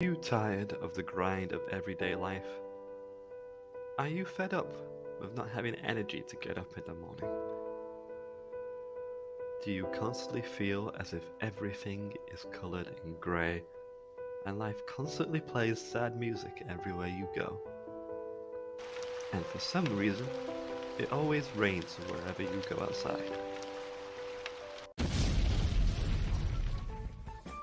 You tired of the grind of everyday life? Are you fed up with not having energy to get up in the morning? Do you constantly feel as if everything is colored in grey and life constantly plays sad music everywhere you go? And for some reason, it always rains wherever you go outside.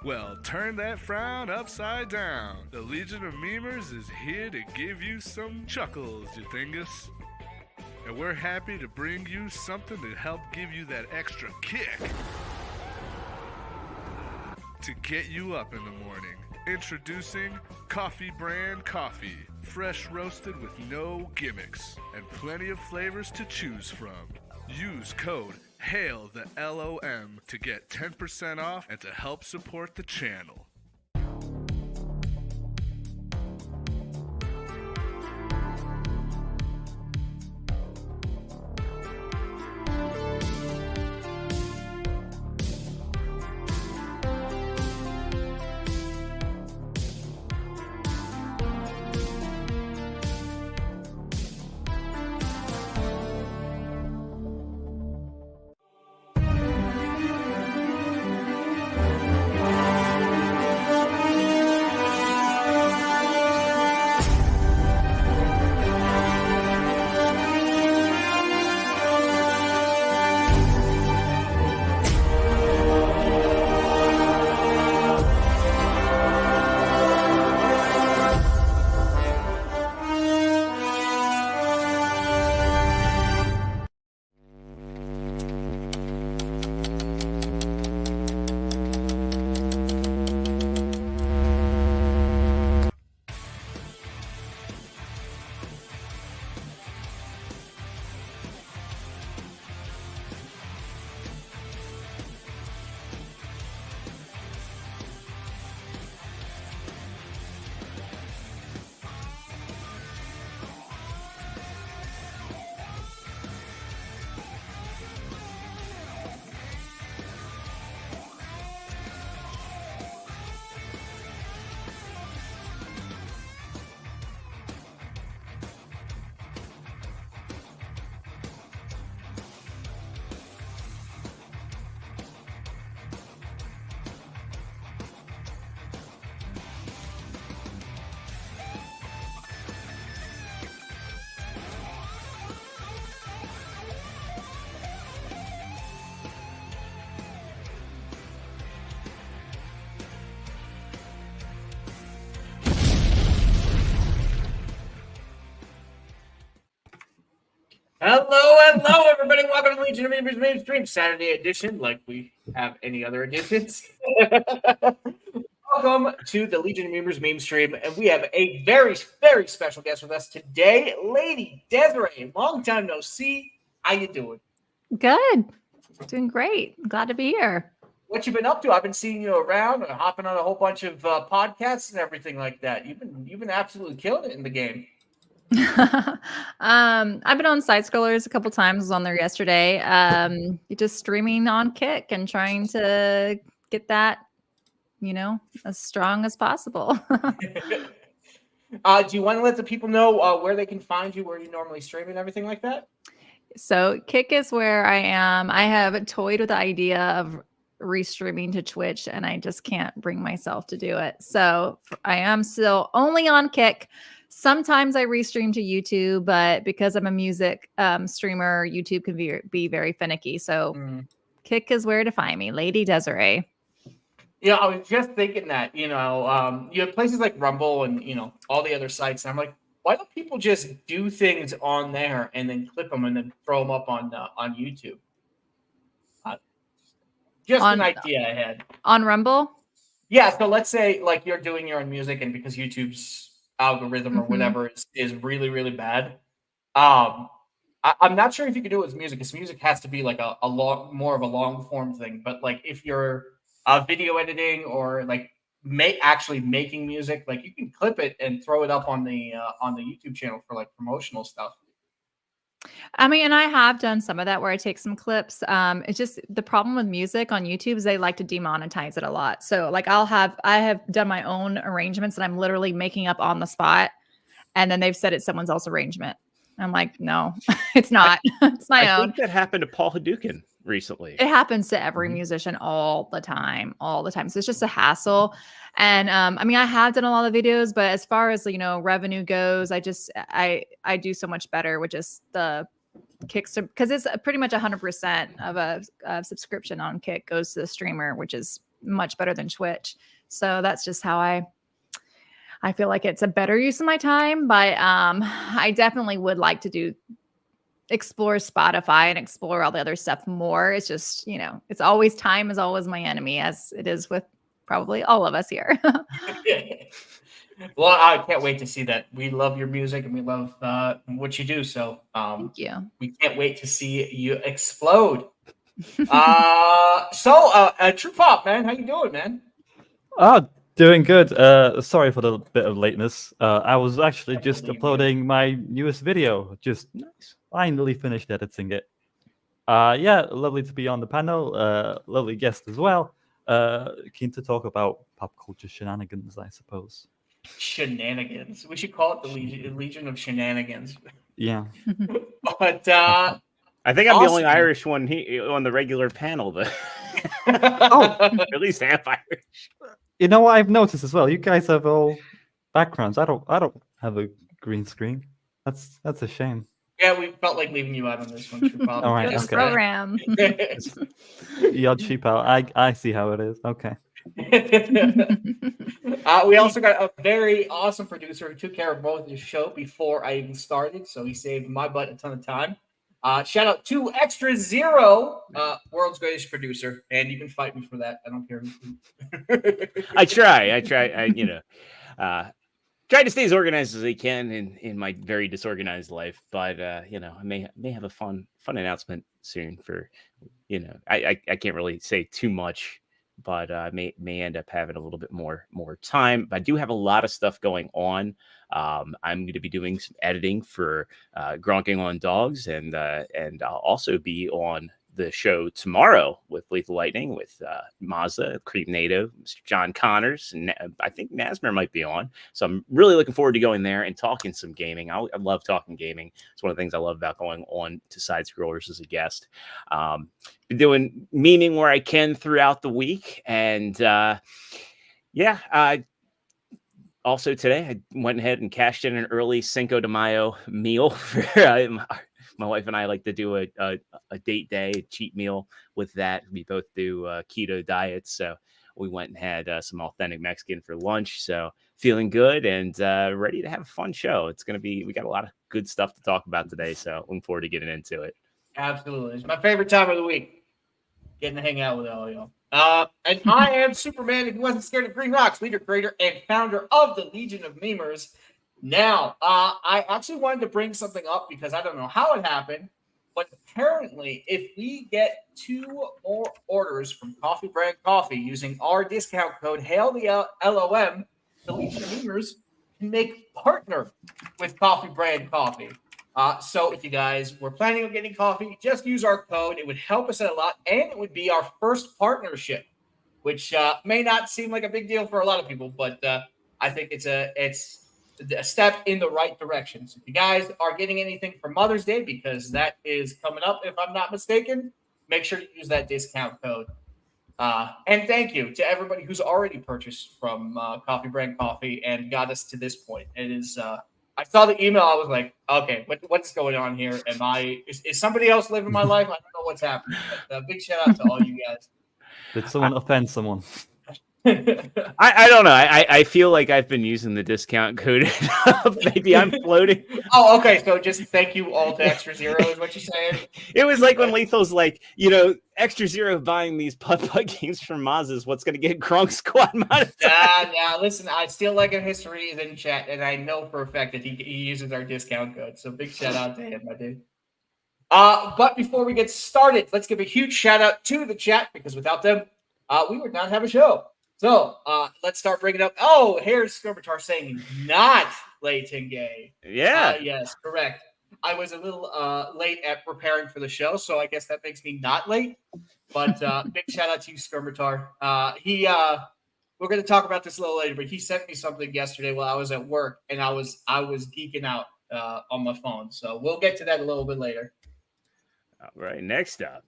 Well, turn that frown upside down. The Legion of Memers is here to give you some chuckles, you thingus. And we're happy to bring you something to help give you that extra kick to get you up in the morning. Introducing Coffee Brand Coffee. Fresh roasted with no gimmicks and plenty of flavors to choose from. Use code HAIL the LOM to get 10% off and to help support the channel. Hello, everybody. Welcome to Legion of Members Memestream Saturday edition, like we have any other editions. Welcome to the Legion of Members Memestream, and we have a very, very special guest with us today, Lady Desiree. Long time no see. How you doing? Good. Doing great. Glad to be here. What you been up to? I've been seeing you around, hopping on a whole bunch of podcasts and everything like that. You've been absolutely killing it in the game. I've been on side scrollers a couple times. Was on there yesterday. Just streaming on Kick and trying to get that, as strong as possible. Do you want to let the people know where they can find you, where you normally stream and everything like that? So Kick is where I am. I have toyed with the idea of restreaming to Twitch, and I just can't bring myself to do it. So I am still only on Kick. Sometimes I restream to YouTube, but because I'm a music streamer, YouTube can be very finicky. So Kick is where to find me, Lady Desiree. Yeah, I was just thinking that, you have places like Rumble and, all the other sites. And I'm like, why don't people just do things on there and then clip them and then throw them up on YouTube? An idea I had. On Rumble? Yeah, so let's say like you're doing your own music, and because YouTube's algorithm or whatever is really, really bad, I'm not sure if you could do it with music, because music has to be like a long, more of a long form thing. But like if you're video editing or like actually making music, like you can clip it and throw it up on the YouTube channel for like promotional stuff. I mean, and I have done some of that where I take some clips. It's just the problem with music on YouTube is they like to demonetize it a lot. So like I have done my own arrangements that I'm literally making up on the spot, and then they've said it's someone else's arrangement. I'm like, no, it's not. It's I my own. think that happened to Paul Hadouken recently. It happens to every musician all the time, all the time. So it's just a hassle. And I mean, I have done a lot of videos, but as far as revenue goes, I do so much better with just the Kicks, because it's pretty much 100% of a subscription on Kick goes to the streamer, which is much better than Twitch. So that's just how I feel like it's a better use of my time. But I definitely would like to explore Spotify and explore all the other stuff more. It's just, it's always time is always my enemy, as it is with probably all of us here. Well, I can't wait to see that. We love your music and we love what you do. So Thank you. We can't wait to see you explode. True Pop, man, how you doing, man? Oh, doing good. Sorry for the bit of lateness. I was actually just uploading my newest video. Just finally finished editing it. Yeah, lovely to be on the panel. Lovely guest as well. Keen to talk about pop culture shenanigans, I suppose. Shenanigans. We should call it the Legion of Shenanigans. Yeah. But I think I'm the only awesome. Irish one on the regular panel, though. Oh. At least half Irish. You know what I've noticed as well? You guys have all backgrounds. I don't have a green screen. That's a shame. Yeah, we felt like leaving you out on this one, True Pop. All right, This okay. program. You're cheap out. I see how it is. Okay. We also got a very awesome producer who took care of both the show before I even started, so he saved my butt a ton of time. Shout out to Extra Zero, world's greatest producer, and you can fight me for that. I don't care. I try. Try to stay as organized as I can in my very disorganized life, but I may have a fun announcement soon for, I can't really say too much, but I may end up having a little bit more time. But I do have a lot of stuff going on. I'm going to be doing some editing for Gronking on Dogs, and I'll also be on the show tomorrow with Lethal Lightning, with Mazda, Creep Native, Mr. John Connors, and I think Nasmer might be on. So I'm really looking forward to going there and talking some gaming. I love talking gaming. It's one of the things I love about going on to Side Scrollers as a guest. Been doing memeing where I can throughout the week, and also today I went ahead and cashed in an early Cinco de Mayo meal for my wife and I like to do a date day, a cheat meal with that. We both do keto diets. So we went and had some authentic Mexican for lunch. So feeling good and ready to have a fun show. We got a lot of good stuff to talk about today. So looking forward to getting into it. Absolutely. It's my favorite time of the week. Getting to hang out with all y'all. And I am Superman, if he wasn't scared of Green Rocks, leader, creator, and founder of the Legion of Memers. Now, I actually wanted to bring something up because I don't know how it happened, but apparently if we get 2 more orders from Coffee Brand Coffee using our discount code HAIL-THE-LOM, the Legion of Memers can make partner with Coffee Brand Coffee. So if you guys were planning on getting coffee, just use our code. It would help us out a lot, and it would be our first partnership, which may not seem like a big deal for a lot of people, but I think it's a step in the right direction. So if you guys are getting anything for Mother's Day, because that is coming up, if I'm not mistaken, make sure to use that discount code. And thank you to everybody who's already purchased from Coffee Brand Coffee and got us to this point. It is. I saw the email. I was like, okay, what's going on here? Is somebody else living my life? I don't know what's happening. But, big shout out to all you guys. Did someone offend someone? I don't know. I feel like I've been using the discount code enough. Maybe I'm floating. Oh, okay. So just thank you all to Extra Zero is what you're saying? It was like when Lethal's like, Extra Zero buying these putt-putt games from Maz is what's going to get Gronk Squad monetized. Nah, listen, I still like a history is in chat, and I know for a fact that he uses our discount code. So big shout out to him, my dude. But before we get started, let's give a huge shout out to the chat, because without them, we would not have a show. So let's start bringing up. Oh, here's Scorbitar saying not Leighton Gay. Yeah. Yes, correct. I was a little late at preparing for the show, so I guess that makes me not late. But big shout out to you, Skirmitar. We're going to talk about this a little later, but he sent me something yesterday while I was at work, and I was geeking out on my phone. So we'll get to that a little bit later. All right, next up.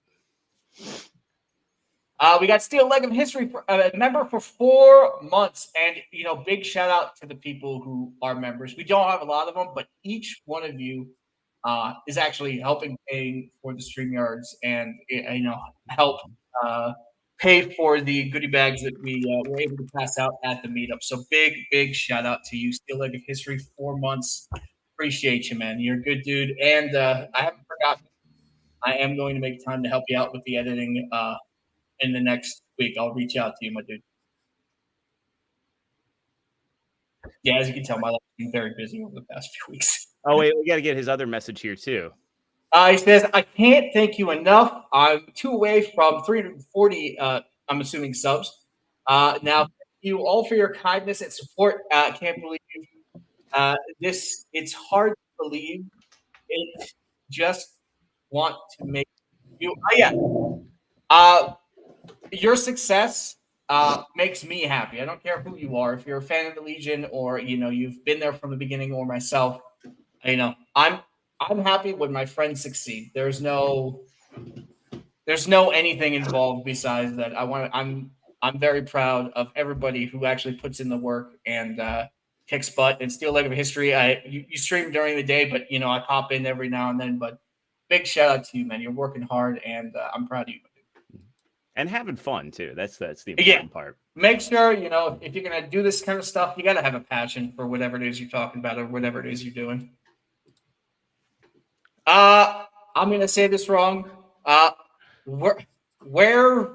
We got Steel Leg of History member for 4 months, and big shout out to the people who are members. We don't have a lot of them, but each one of you is actually helping pay for the StreamYards and help pay for the goodie bags that we were able to pass out at the meetup. So big shout out to you, Steel Leg of History. 4 months, appreciate you, man. You're a good dude, and I haven't forgotten. I am going to make time to help you out with the editing. In the next week, I'll reach out to you, my dude. Yeah, as you can tell, my life has been very busy over the past few weeks. Oh, wait, we got to get his other message here, too. He says, I can't thank you enough. I'm 2 away from 340, I'm assuming, subs. Now, thank you all for your kindness and support. Can't believe it's hard to believe. It just want to make you. Your success makes me happy. I don't care who you are. If you're a fan of the Legion or you've been there from the beginning, or myself, I'm happy when my friends succeed. There's no anything involved besides that. I'm very proud of everybody who actually puts in the work and kicks butt. And Steel Leg of History, you stream during the day, but I pop in every now and then. But big shout out to you, man. You're working hard, and I'm proud of you. And having fun too. That's the important part. Make sure, if you're gonna do this kind of stuff, you gotta have a passion for whatever it is you're talking about or whatever it is you're doing. I'm gonna say this wrong. Where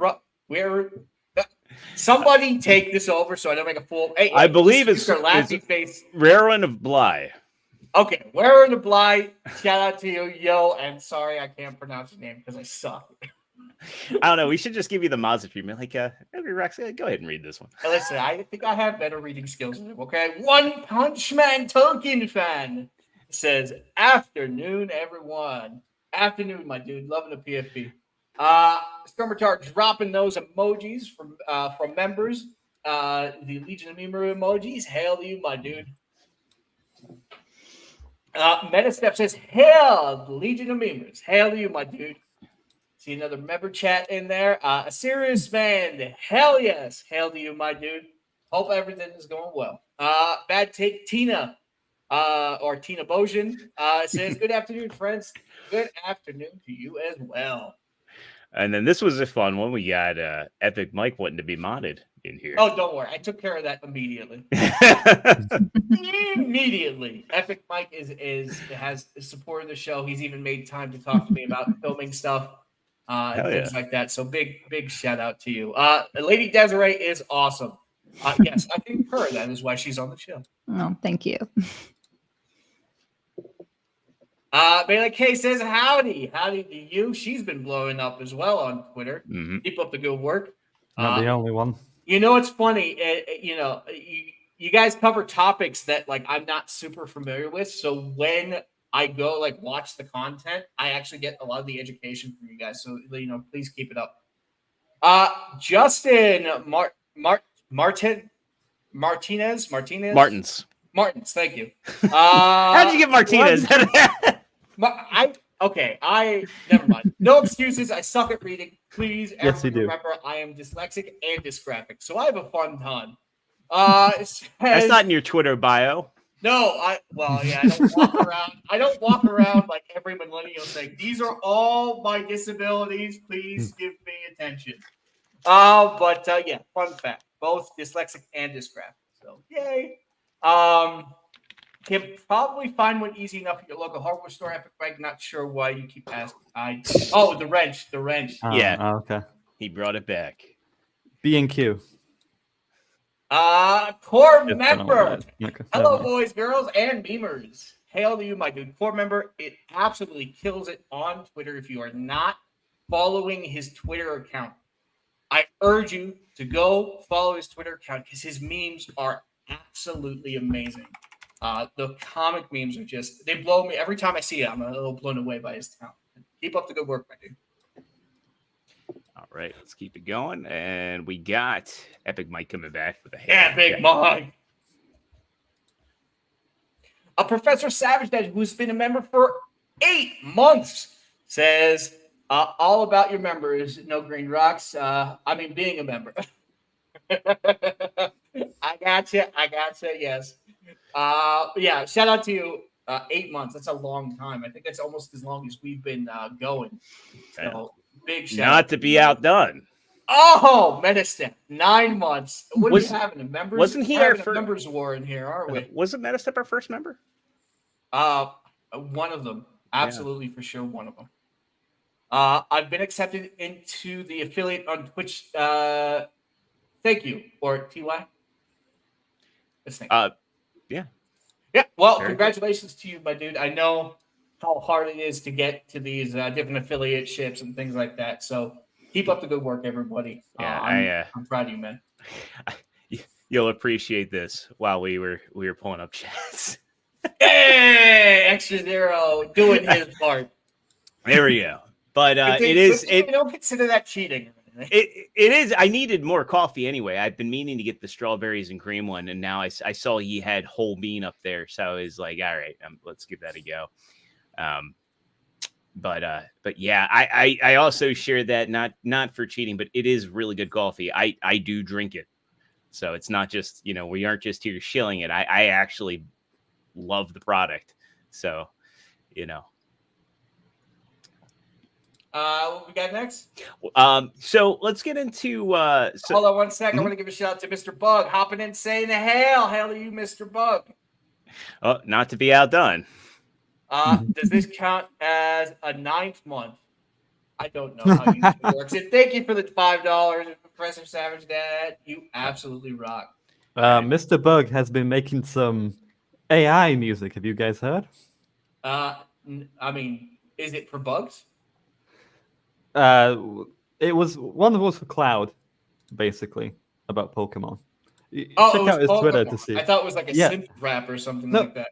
somebody take this over so I don't make a fool. Hey, I believe it's laughy face. Rarin of Bly. Okay, Rarin of Bly. Shout out to you, yo. And sorry I can't pronounce your name because I suck. I don't know. We should just give you the Mazda treatment. Like, Rex, go ahead and read this one. Listen, I think I have better reading skills than him, okay? One Punch Man Tolkien fan says, afternoon, everyone. Afternoon, my dude. Loving the PFP. Skirmitar dropping those emojis from members. The Legion of Memer emojis. Hail to you, my dude. Metastep says, hail, the Legion of Memers. Hail to you, my dude. See another member chat in there. A serious man. Hell yes. Hail to you, my dude. Hope everything is going well. Bad take Tina, or Tina Bojan, says, good afternoon, friends. Good afternoon to you as well. And then this was a fun one. We got Epic Mike wanting to be modded in here. Oh, don't worry. I took care of that immediately. Immediately. Epic Mike has supported the show. He's even made time to talk to me about filming stuff. And things like that. So big shout out to you. Lady Desiree is awesome. Yes, I concur. That is why she's on the show. Oh, thank you. Bailey K says, howdy to you. She's been blowing up as well on Twitter. Mm-hmm. Keep up the good work. Not the only one. It's funny. You guys cover topics that I'm not super familiar with. So when I go watch the content, I actually get a lot of the education from you guys. So please keep it up. Justin Martins. Thank you. How did you get Martinez? Never mind. No excuses. I suck at reading. Please, yes, you do. Remember, I am dyslexic and dysgraphic, so I have a fun time. That's not in your Twitter bio. No, I don't walk around like every millennial saying, these are all my disabilities. Please give me attention. But fun fact. Both dyslexic and dysgraphic. So yay. Can probably find one easy enough at your local hardware store. Epic Mike, not sure why you keep asking. The wrench. Yeah. Okay. He brought it back. B&Q. Core member. Okay. Hello, boys, girls, and memers. Hail to you, my dude. Core member, it absolutely kills it on Twitter. If you are not following his Twitter account, I urge you to go follow his Twitter account because his memes are absolutely amazing. The comic memes are just, they blow me. Every time I see it, I'm a little blown away by his talent. Keep up the good work, my dude. All right, let's keep it going. And we got Epic Mike coming back with a Yeah, Big Mike. A Professor Savage Dad, who's been a member for 8 months, says, all about your members, no green rocks. Being a member. I gotcha, yes. Yeah, shout out to you. 8 months, that's a long time. I think that's almost as long as we've been going. So, big shout out. Not to be outdone. Oh, Memestream, 9 months. What are we having? A members? Wasn't he our first members war in here, aren't we? Wasn't Memestream our first member? One of them, absolutely, for sure, one of them. I've been accepted into the affiliate on Twitch. Thank you, or TY. Yeah. Yeah. Well, congratulations to you, my dude. I know how hard it is to get to these different affiliate ships and things like that. So keep up the good work, everybody. Yeah, I'm proud of you, man. You'll appreciate this while we were pulling up chats. Hey, Extra Zero doing his part. There we go. But I don't consider that cheating. It is. I needed more coffee anyway. I've been meaning to get the strawberries and cream one, and now I saw he had whole bean up there, so I was like, all right, let's give that a go. But yeah, I also share that not for cheating, but it is really good coffee. I do drink it, so it's not just we aren't just here shilling it. I actually love the product, so What we got next? So let's get into hold on 1 second. I want to give a shout out to Mr. Bug hopping in saying hail to you, Mr. Bug. Oh, not to be outdone. Does this count as a 9th month? I don't know how YouTube works. And thank you for the $5, Professor Savage Dad. You absolutely rock. Mr. Bug has been making some AI music. Have you guys heard? Is it for bugs? It was one was for Cloud, basically, about Pokemon. Check out his Twitter to see. I thought it was like a synth rap or something like that.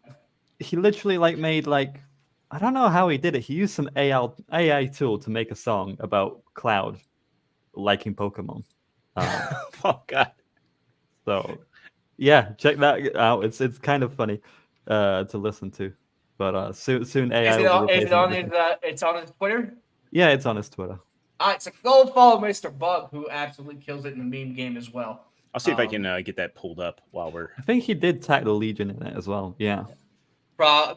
He literally made I don't know how he did it. He used some AI tool to make a song about Cloud liking Pokemon. Oh God! So yeah, check that out. It's kind of funny to listen to. But soon AI. It's on his Twitter. Yeah, it's on his Twitter. All right, so go follow Mr. Bug, who absolutely kills it in the meme game as well. I'll see if I can get that pulled up while we're. I think he did tag the Legion in it as well. Yeah.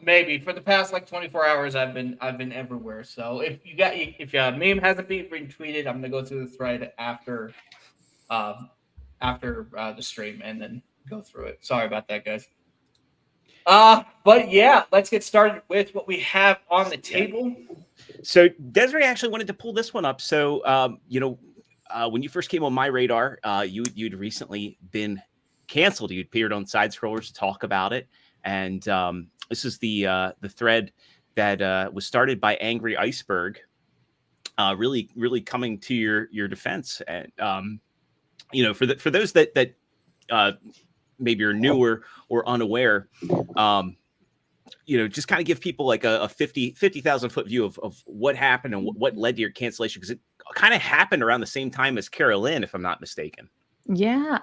Maybe for the past 24 hours, I've been everywhere. So if your meme hasn't been retweeted, I'm gonna go through the thread after the stream and then go through it. Sorry about that, guys. But yeah, let's get started with what we have on the table. So Desiree actually wanted to pull this one up. So when you first came on my radar, you'd recently been canceled. You appeared on Side Scrollers to talk about it, and this is the thread that was started by Angry Iceberg. Really coming to your defense, and for those that maybe are newer or unaware, just kind of give people like a 50,000 foot view of what happened and what led to your cancellation, because it kind of happened around the same time as Carolyn, if I'm not mistaken. Yeah.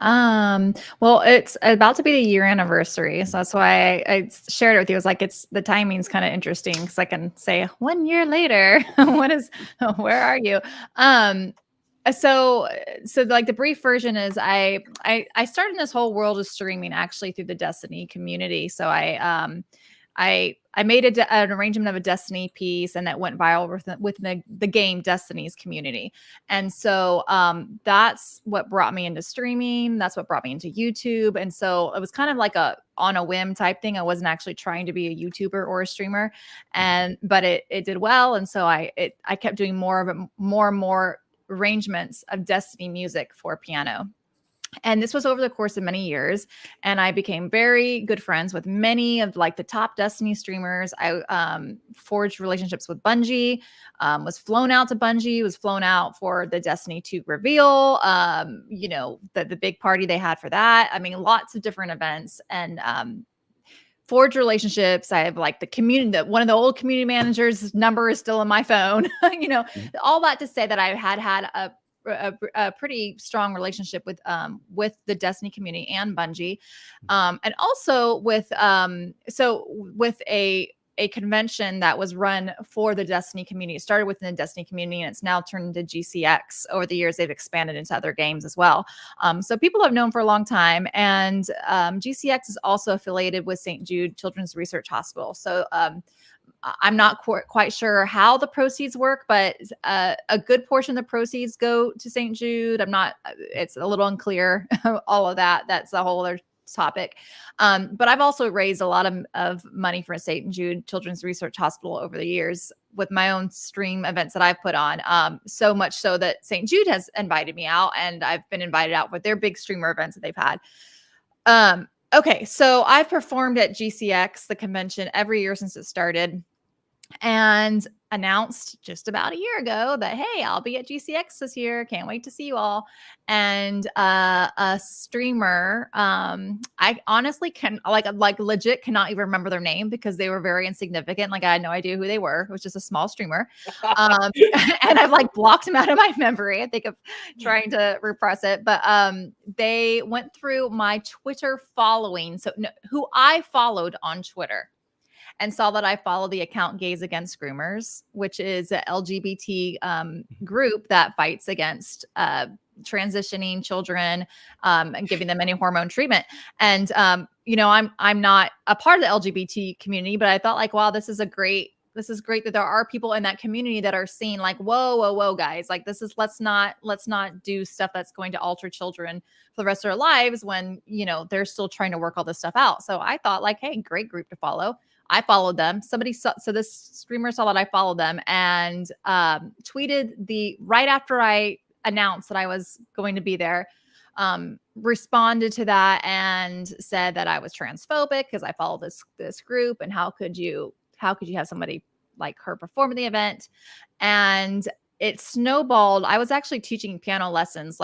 Well, it's about to be the year anniversary, so that's why I shared it with you. It was the timing's kind of interesting because I can say 1 year later, where are you? So the brief version is I started in this whole world of streaming actually through the Destiny community. So I made an arrangement of a Destiny piece, and that went viral with the game Destiny's community. And so that's what brought me into streaming. That's what brought me into YouTube. And so it was kind of like on a whim type thing. I wasn't actually trying to be a YouTuber or a streamer, but it did well. And so I kept doing more and more arrangements of Destiny music for piano. And this was over the course of many years. And I became very good friends with many of the top Destiny streamers. I forged relationships with Bungie, was flown out to Bungie, was flown out for the Destiny 2 reveal, the big party they had for that. I mean, lots of different events. And forged relationships. I have like the community, one of the old community managers' number is still on my phone. You know, all that to say that I had a pretty strong relationship with the Destiny community and Bungie, and also with a convention that was run for the Destiny community. It started within the Destiny community and it's now turned into GCX. Over the years, they've expanded into other games as well. So people have known for a long time. And GCX is also affiliated with St. Jude Children's Research Hospital. So I'm not quite sure how the proceeds work, but a good portion of the proceeds go to St. Jude. It's a little unclear, all of that. That's a whole other topic. But I've also raised a lot of money for St. Jude Children's Research Hospital over the years with my own stream events that I've put on. So much so that St. Jude has invited me out, and I've been invited out for their big streamer events that they've had. Okay, so I've performed at GCX, the convention, every year since it started, and announced just about a year ago that, hey, I'll be at GCX this year. Can't wait to see you all. And a streamer, I honestly like legit cannot even remember their name because they were very insignificant. Like I had no idea who they were. It was just a small streamer. And I've like blocked them out of my memory. I think of trying to repress it. But they went through my Twitter following. So who I followed on Twitter, and saw that I follow the account Gays Against Groomers, which is an LGBT group that fights against transitioning children and giving them any hormone treatment. And you know, I'm not a part of the LGBT community, but I thought like, wow, this is great that there are people in that community that are seeing like, whoa, guys, like let's not do stuff that's going to alter children for the rest of their lives when, you know, they're still trying to work all this stuff out. So I thought like, hey, great group to follow. I followed them. So this streamer saw that I followed them and tweeted right after I announced that I was going to be there, responded to that and said that I was transphobic because I follow this group, and how could you have somebody like her perform at the event? And it snowballed. I was actually teaching piano lessons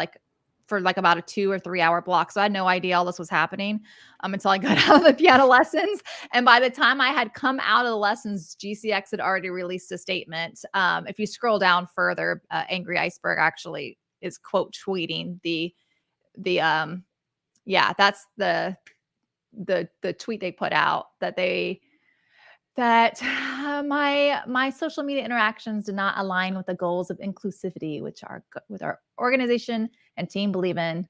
for about a 2 or 3 hour block. So I had no idea all this was happening until I got out of the piano lessons. And by the time I had come out of the lessons, GCX had already released a statement. If you scroll down further, Angry Iceberg actually is quote tweeting that's the tweet they put out that my social media interactions do not align with the goals of inclusivity, which our organization and team believe in.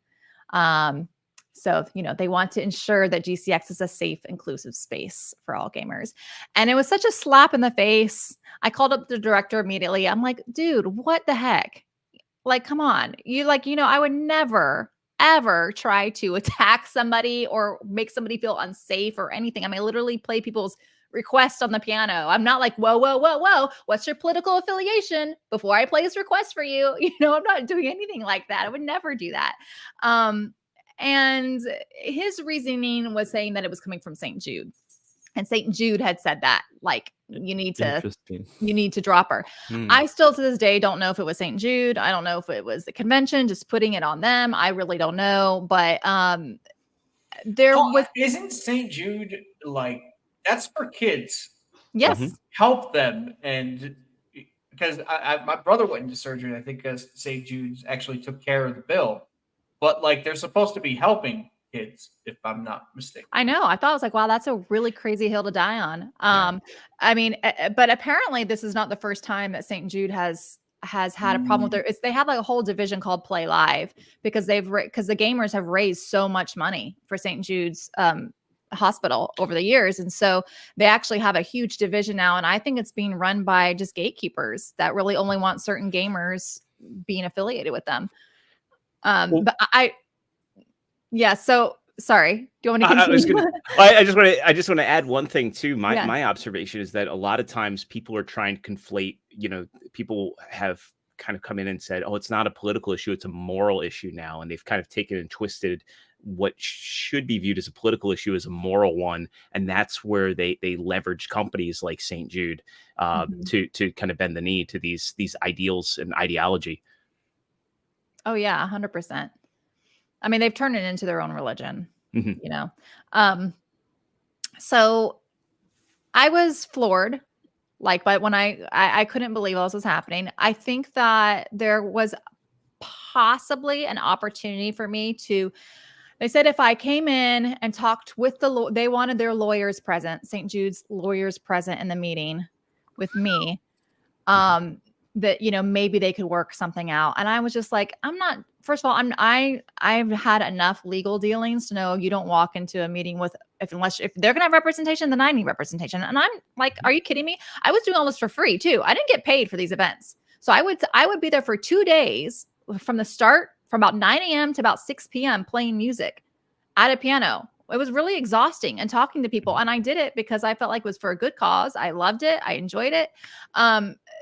So, you know, they want to ensure that GCX is a safe, inclusive space for all gamers. And it was such a slap in the face. I called up the director immediately. I'm like, dude, what the heck? Like, come on. I would never, ever try to attack somebody or make somebody feel unsafe or anything. I mean, I literally play people's requests on the piano. I'm not like, whoa, what's your political affiliation before I play this request for you? You know, I'm not doing anything like that. I would never do that. And his reasoning was saying that it was coming from St. Jude. And St. Jude had said that, like, you need to drop her. I still to this day don't know if it was St. Jude. I don't know if it was the convention just putting it on them. I really don't know. But isn't St. Jude like, that's for kids? Yes. Help them. And because my brother went into surgery, I think because St. Jude's actually took care of the bill. But like, they're supposed to be helping kids, if I'm not mistaken. I know. I thought, I was like, wow, that's a really crazy hill to die on. I mean, but apparently this is not the first time that St. Jude has had a problem with they have like a whole division called Play Live because the gamers have raised so much money for St. Jude's hospital over the years. And so they actually have a huge division now. And I think it's being run by just gatekeepers that really only want certain gamers being affiliated with them. So sorry. Do you want to continue? I just want to add one thing too. My observation is that a lot of times people are trying to conflate, you know, people have kind of come in and said, oh, it's not a political issue, it's a moral issue now. And they've kind of taken and twisted what should be viewed as a political issue as a moral one. And that's where they leverage companies like St. Jude to kind of bend the knee to these ideals and ideology. Oh yeah, 100%. I mean, they've turned it into their own religion, you know? So I was floored, like, but when I couldn't believe all this was happening. I think that there was possibly an opportunity for me to, they said if I came in and talked with they wanted their lawyers present, St. Jude's lawyers present in the meeting with me, that, you know, maybe they could work something out. And I was just like, I'm not, first of all, I've had enough legal dealings to know you don't walk into a meeting with, if they're going to have representation, then I need representation. And I'm like, are you kidding me? I was doing all this for free too. I didn't get paid for these events. So I would be there for 2 days from the start, from about 9 a.m. to about 6 p.m. playing music at a piano. It was really exhausting and talking to people. And I did it because I felt like it was for a good cause. I loved it. I enjoyed it.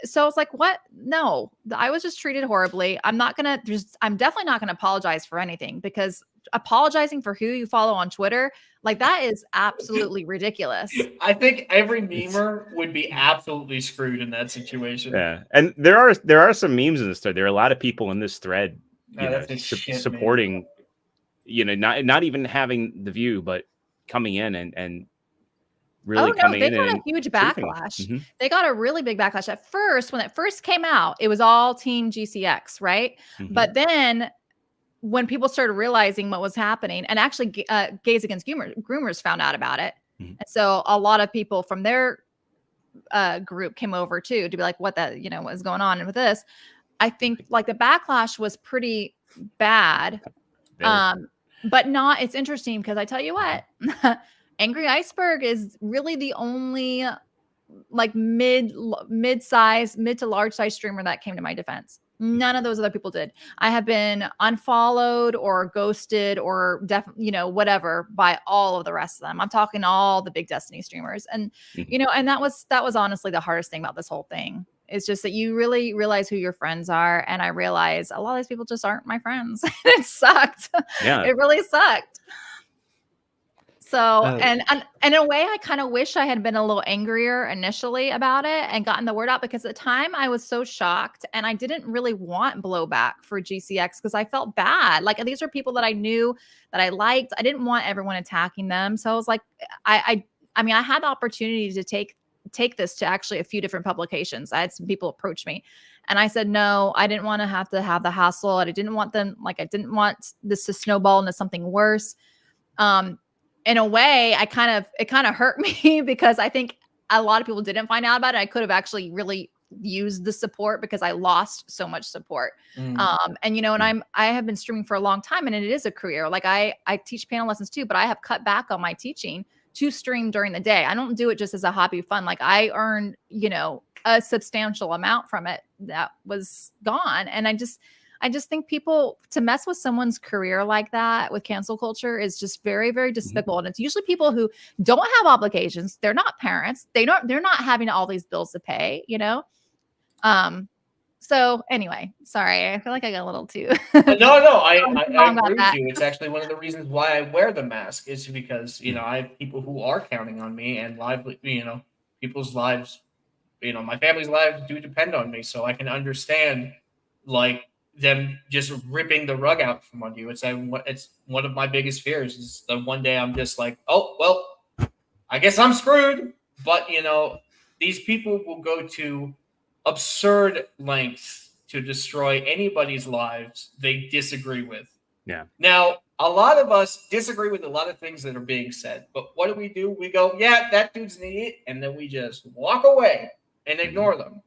So I was like, what? No, I was just treated horribly. I'm definitely not going to apologize for anything, because apologizing for who you follow on Twitter, like, that is absolutely ridiculous. I think every memer would be absolutely screwed in that situation. Yeah, and there are some memes in this thread. There are a lot of people in this thread, supporting, not even having the view, but coming in and really coming in. They got a huge backlash. They got a really big backlash. At first, when it first came out, it was all Team GCX, right? But then when people started realizing what was happening, and actually Gays Against Groomers found out about it. And so a lot of people from their group came over too, to be like, what is going on with this? I think like the backlash was pretty bad. But it's interesting because I tell you what, Angry Iceberg is really the only like mid-size, mid to large size streamer that came to my defense. None of those other people did. I have been unfollowed or ghosted or whatever by all of the rest of them. I'm talking all the big Destiny streamers. And, and that was honestly the hardest thing about this whole thing. It's just that you really realize who your friends are. And I realize a lot of these people just aren't my friends. It sucked. Yeah. It really sucked. So, and in a way, I kind of wish I had been a little angrier initially about it and gotten the word out, because at the time I was so shocked and I didn't really want blowback for GCX because I felt bad. Like, these are people that I knew, that I liked. I didn't want everyone attacking them. So I was like, I had the opportunity to take this to actually a few different publications. I had some people approach me and I said, no, I didn't want to have the hassle. I didn't want this to snowball into something worse. In a way, it kind of hurt me because I think a lot of people didn't find out about it. I could have actually really used the support because I lost so much support. And I have been streaming for a long time, and it is a career. Like, I teach piano lessons too, but I have cut back on my teaching to stream during the day. I don't do it just as a hobby fun. Like, I earned, a substantial amount from it that was gone. And I just think people, to mess with someone's career like that with cancel culture is just very, very despicable. And it's usually people who don't have obligations. They're not parents. They're not having all these bills to pay, So anyway, sorry. I feel like I got a little too. No, I agree with you. It's actually one of the reasons why I wear the mask is because, I have people who are counting on me and people's lives, my family's lives do depend on me. So I can understand them just ripping the rug out from under you. It's one of my biggest fears is that one day I'm just like, oh, well, I guess I'm screwed. But, these people will go to absurd lengths to destroy anybody's lives they disagree with. Yeah. Now, a lot of us disagree with a lot of things that are being said. But what do? We go, yeah, that dude's an idiot. And then we just walk away and ignore them.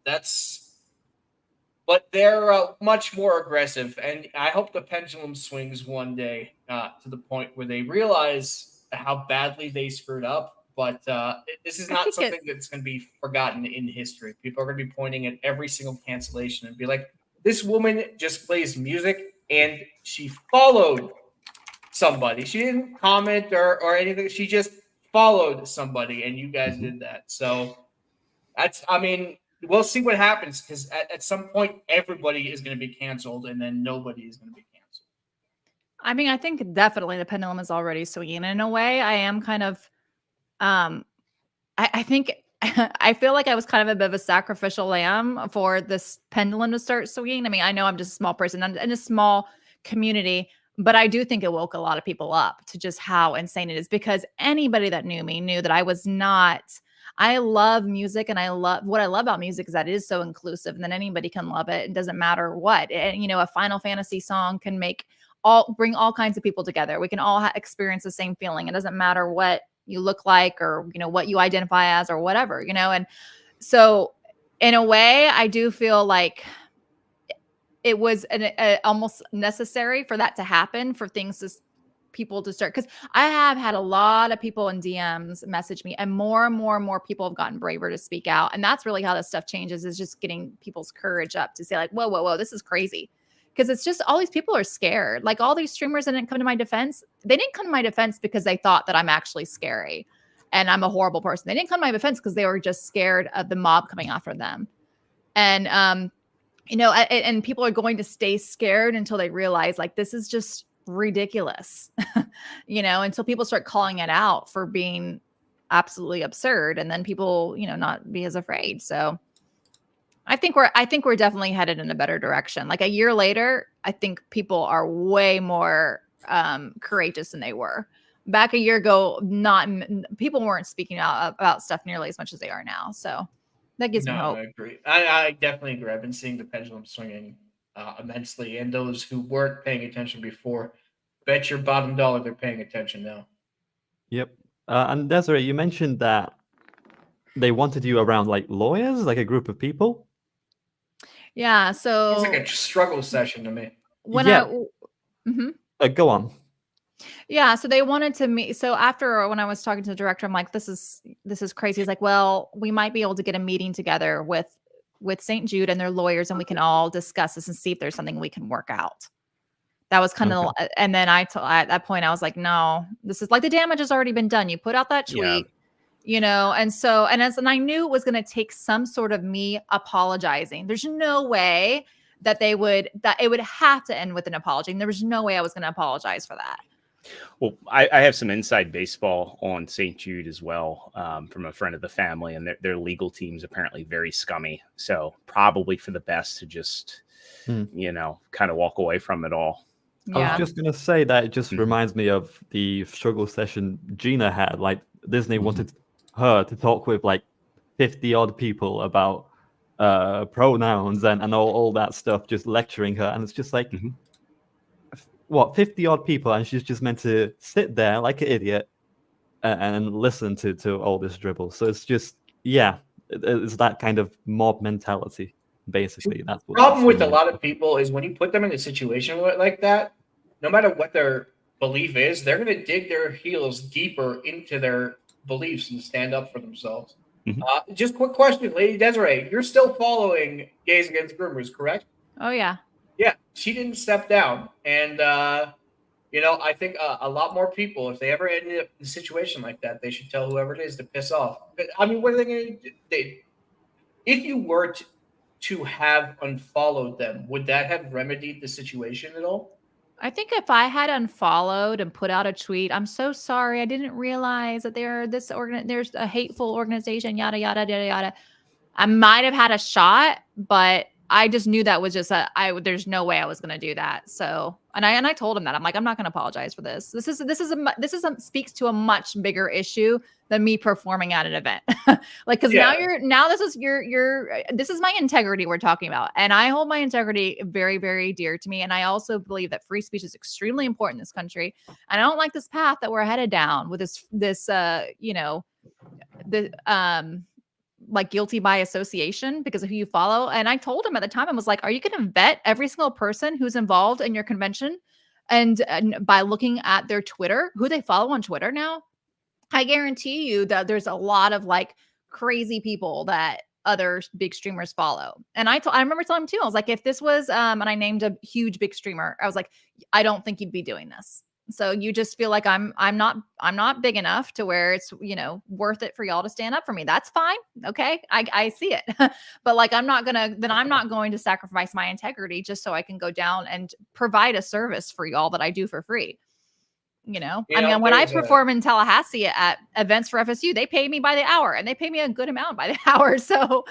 But they're much more aggressive, and I hope the pendulum swings one day to the point where they realize how badly they screwed up. But this is not something that's going to be forgotten in history. People are going to be pointing at every single cancellation and be like, this woman just plays music, and she followed somebody. She didn't comment or anything. She just followed somebody, and you guys did that. So we'll see what happens, because at some point, everybody is going to be canceled, and then nobody is going to be canceled. I think definitely the pendulum is already swinging. In a way, I am kind of, I think, I feel like I was kind of a bit of a sacrificial lamb for this pendulum to start swinging. I know I'm just a small person. I'm in a small community, But I do think it woke a lot of people up to just how insane it is, because anybody that knew me knew that I was not. I love music, and I love about music is that it is so inclusive, and then anybody can love it. It doesn't matter what. And a Final Fantasy song can bring all kinds of people together. We can all experience the same feeling. It doesn't matter what you look like, or what you identify as, or whatever. And so, in a way, I do feel like it was almost necessary for that to happen, for people to start, because I have had a lot of people in DMs message me, and more people have gotten braver to speak out. And that's really how this stuff changes, is just getting people's courage up to say like, whoa, this is crazy. Because it's just all these people are scared. Like all these streamers that didn't come to my defense, they didn't come to my defense because they thought that I'm actually scary and I'm a horrible person. They didn't come to my defense because they were just scared of the mob coming after them. And and people are going to stay scared until they realize like this is just ridiculous, until people start calling it out for being absolutely absurd, and then people, not be as afraid. So I think we're definitely headed in a better direction. Like a year later, I think people are way more courageous than they were. Back a year ago, people weren't speaking out about stuff nearly as much as they are now. So that gives me hope. I agree. I definitely agree. I've been seeing the pendulum swinging immensely, and those who weren't paying attention before, bet your bottom dollar they're paying attention now. Yep. And Desiree, you mentioned that they wanted you around like lawyers, like a group of people. Yeah. So it's like a struggle session to me. When go on. Yeah, so they wanted to meet. So after, when I was talking to the director, I'm like, this is crazy. He's like, well, we might be able to get a meeting together with St. Jude and their lawyers, and we can all discuss this and see if there's something we can work out. That was kind of, and then at that point, I was like, no, this is like the damage has already been done. You put out that tweet, and I knew it was going to take some sort of me apologizing. There's no way that it would have to end with an apology. And there was no way I was going to apologize for that. Well, I have some inside baseball on St. Jude as well, from a friend of the family, and their legal team's apparently very scummy. So probably for the best to just, kind of walk away from it all. Yeah. I was just going to say that it just reminds me of the struggle session Gina had. Like Disney wanted her to talk with like 50 odd people about pronouns and all that stuff, just lecturing her. And it's just like, 50 odd people, and she's just meant to sit there like an idiot and listen to all this dribble. So it's just, it's that kind of mob mentality, basically. That's what the problem with a lot of people is when you put them in a situation like that, no matter what their belief is, they're going to dig their heels deeper into their beliefs and stand up for themselves. Just quick question, Lady Desiree, you're still following Gays Against Groomers, correct? Oh, yeah. Yeah, she didn't step down. And, I think a lot more people, if they ever end up in a situation like that, they should tell whoever it is to piss off. I mean, what are they going to do? If you were to have unfollowed them, would that have remedied the situation at all? I think if I had unfollowed and put out a tweet, I'm so sorry, I didn't realize that there's a hateful organization, yada, yada, yada, yada. I might have had a shot, but I just knew that was just there's no way I was going to do that. So, and I told him that I'm like, I'm not going to apologize for this. This speaks to a much bigger issue than me performing at an event. Like, cause this is my integrity we're talking about. And I hold my integrity very, very dear to me. And I also believe that free speech is extremely important in this country. And I don't like this path that we're headed down with like guilty by association because of who you follow. And I told him at the time, I was like, are you going to vet every single person who's involved in your convention? And by looking at their Twitter, who they follow on Twitter now, I guarantee you that there's a lot of like crazy people that other big streamers follow. And I remember telling him too, I was like, if this was, and I named a huge big streamer, I was like, I don't think you'd be doing this. So you just feel like I'm not big enough to where it's, worth it for y'all to stand up for me. That's fine. Okay. I see it. But like, I'm not going to sacrifice my integrity just so I can go down and provide a service for y'all that I do for free. When I perform in Tallahassee at events for FSU, they pay me by the hour, and they pay me a good amount by the hour. So,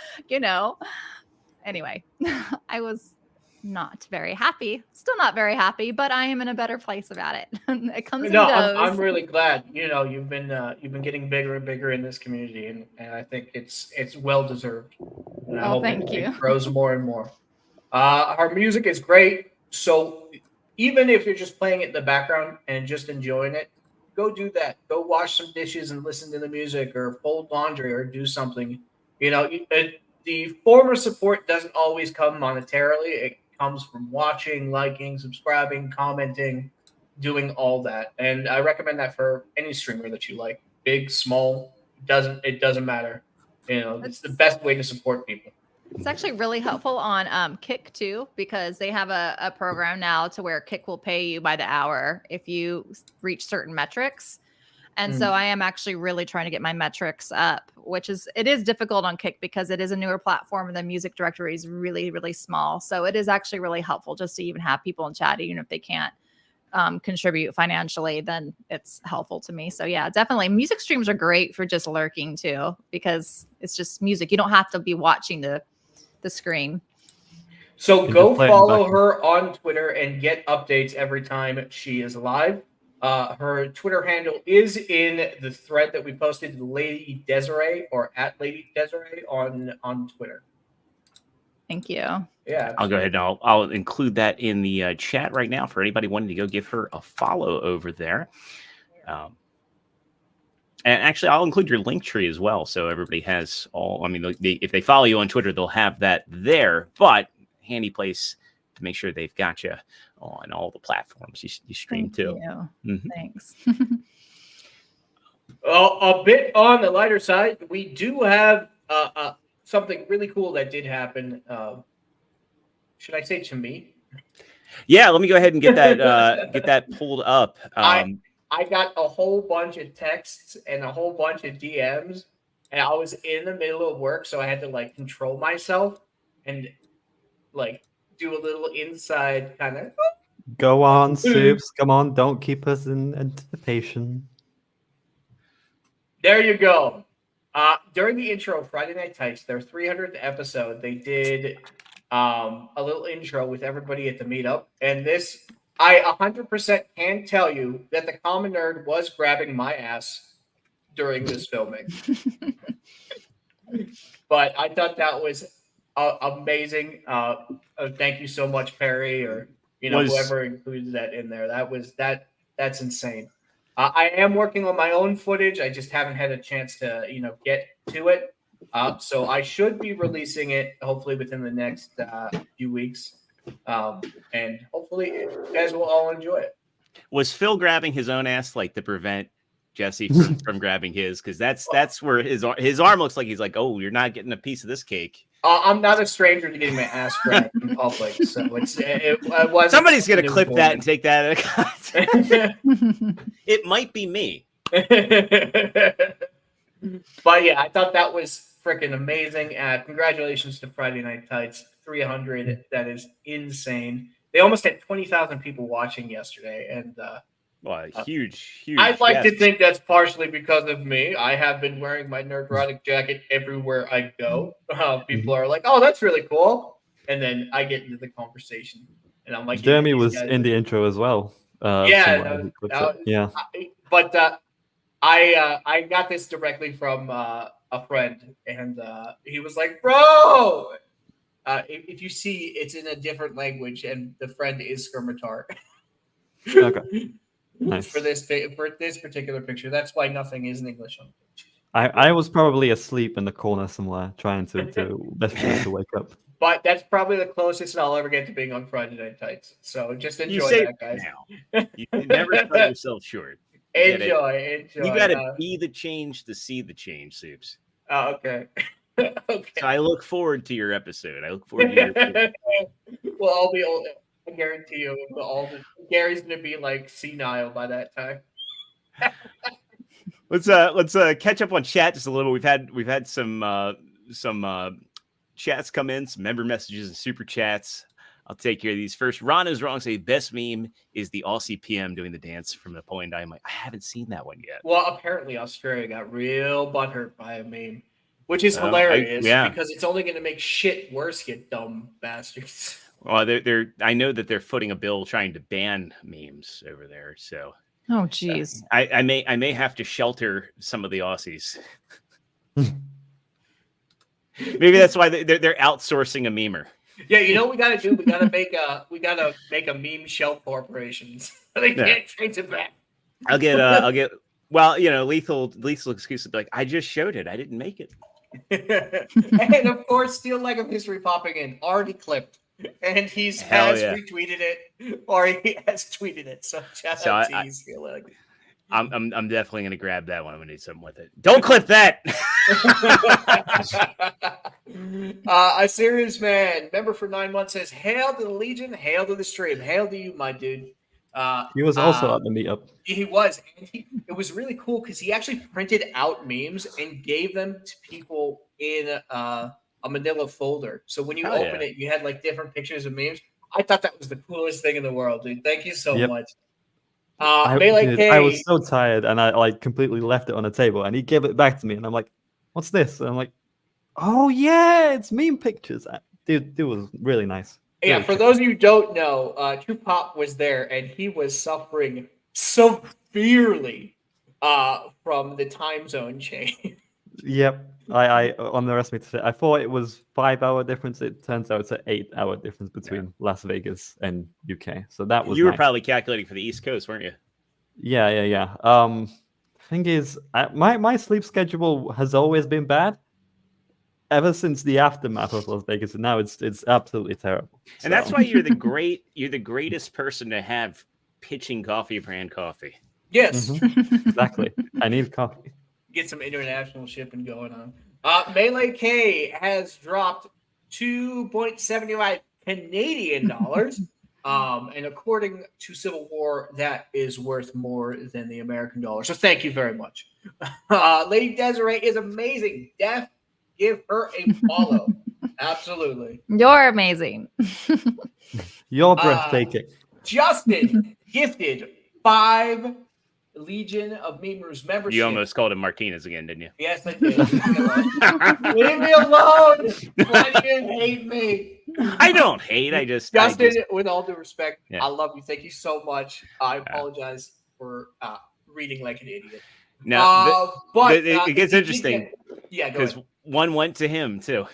anyway, not very happy. Still not very happy, but I am in a better place about it. It comes No, and goes. I'm really glad. You've been getting bigger and bigger in this community, and I think it's well deserved. And I Oh, hope thank you. it grows more and more. Her music is great. So even if you're just playing it in the background and just enjoying it, go do that. Go wash some dishes and listen to the music, or fold laundry, or do something. The form of support doesn't always come monetarily. It comes from watching, liking, subscribing, commenting, doing all that. And I recommend that for any streamer that you like, big, small, it doesn't matter. It's the best way to support people. It's actually really helpful on Kick too, because they have a program now to where Kick will pay you by the hour if you reach certain metrics. And so I am actually really trying to get my metrics up, it is difficult on Kick because it is a newer platform and the music directory is really, really small. So it is actually really helpful just to even have people in chat, even if they can't contribute financially, then it's helpful to me. So yeah, definitely music streams are great for just lurking too, because it's just music. You don't have to be watching the screen. So You go just play it in the follow background. her on Twitter and get updates every time she is live. Her Twitter handle is in the thread that we posted to Lady Desiree, or at Lady Desiree on Twitter. Thank you. Yeah, I'll go ahead and I'll include that in the chat right now for anybody wanting to go give her a follow over there. And actually, I'll include your link tree as well, so everybody has all. I mean, if they follow you on Twitter, they'll have that there. But handy place to make sure they've got you on all the platforms you stream too. You. Thanks. Well, a bit on the lighter side, we do have something really cool that did happen. Should I say to me? Yeah, let me go ahead and get that pulled up. I got a whole bunch of texts and a whole bunch of DMs, and I was in the middle of work, so I had to control myself and do a little inside kind of. Go on, Soups. Come on, don't keep us in anticipation. There you go. During the intro of Friday Night Tights, their 300th episode, they did a little intro with everybody at the meetup, and this. I 100% can tell you that the common nerd was grabbing my ass during this filming. But I thought that was amazing. Thank you so much, Perry, or whoever included that in there. That's insane. I am working on my own footage. I just haven't had a chance to get to it. So I should be releasing it hopefully within the next few weeks. And hopefully you guys will all enjoy it. Was Phil grabbing his own ass to prevent Jesse from grabbing his? Because that's where his arm looks like he's like, oh, you're not getting a piece of this cake. I'm not a stranger to getting my ass grabbed in public, so it was. Somebody's gonna clip that and take that out of context. It might be me. But yeah, I thought that was freaking amazing. Congratulations to Friday Night Tights 300. That is insane. They almost had 20,000 people watching yesterday, and huge. I'd like to think that's partially because of me. I have been wearing my Nerdrotic jacket everywhere I go. People are like, "Oh, that's really cool," and then I get into the conversation, and I'm like, Jeremy was in the intro as well. Yeah, yeah. But I got this directly from a friend, and he was like, "Bro, if you see, it's in a different language, and the friend is Skirmitar." Okay. Nice. For this particular picture, that's why nothing is in English on the page. I was probably asleep in the corner somewhere, trying to wake up. But that's probably the closest I'll ever get to being on Friday Night Tights. So just enjoy that, guys. Now. You never cut yourself short. Enjoy. You got to be the change to see the change, Soups. Oh, okay. Okay. So I look forward to your episode. I look forward to your episode. Well, I'll be old. I guarantee you, Gary's gonna be senile by that time. Let's catch up on chat just a little. We've had some chats come in, some member messages and super chats. I'll take care of these first. Ron is wrong. Say best meme is the Aussie PM doing the dance from Napoleon Dynamite. I haven't seen that one yet. Well, apparently Australia got real butthurt by a meme, which is hilarious because it's only going to make shit worse, you dumb bastards. Well, they're. I know that they're footing a bill trying to ban memes over there. So Oh, geez. I may have to shelter some of the Aussies. Maybe that's why they're outsourcing a memer. Yeah, you know what we gotta do? We gotta make a meme shell corporation. They can't trace it back. I'll get. Well, lethal excuse to be like, I just showed it. I didn't make it. And of course, Steel Leg of History popping in, already clipped, and has retweeted it or he has tweeted it. So shout out to you, Steel Leg. I'm definitely gonna grab that one. I'm gonna do something with it. Don't clip that. A serious man, member for 9 months, says, "Hail to the Legion, hail to the stream, hail to you, my dude." He was also at the meetup. He was. And it was really cool because he actually printed out memes and gave them to people in a manila folder. So when you open it, you had like different pictures of memes. I thought that was the coolest thing in the world, dude. Thank you so much. I was so tired and I like completely left it on the table and he gave it back to me and I'm like, what's this? And I'm like, oh yeah, it's meme pictures. Dude, it was really nice. Yeah, for those of you who don't know, True Pop was there and he was suffering severely from the time zone change. Yep. I underestimated it. I thought it was 5-hour difference. It turns out it's an 8-hour difference between Las Vegas and UK. So that was you were probably calculating for the East Coast, weren't you? Yeah. Thing is, my sleep schedule has always been bad. Ever since the aftermath of Las Vegas, and now it's absolutely terrible. And that's why you're the greatest person to have pitching Coffee Brand Coffee. Yes, exactly. I need coffee. Get some international shipping going on. Melee K has dropped $2.75 Canadian dollars. And according to Civil War, that is worth more than the American dollar. So thank you very much. Lady Desiree is amazing. Def, give her a follow. Absolutely. You're amazing. You're breathtaking. Justin gifted 5 Legion of Memers membership. You almost called him Martinez again, didn't you? Yes, I did. Leave me alone. Why do you hate me? I don't hate. Justin, with all due respect, I love you. Thank you so much. I apologize for reading like an idiot. No, but it gets interesting. Yeah, because one went to him too.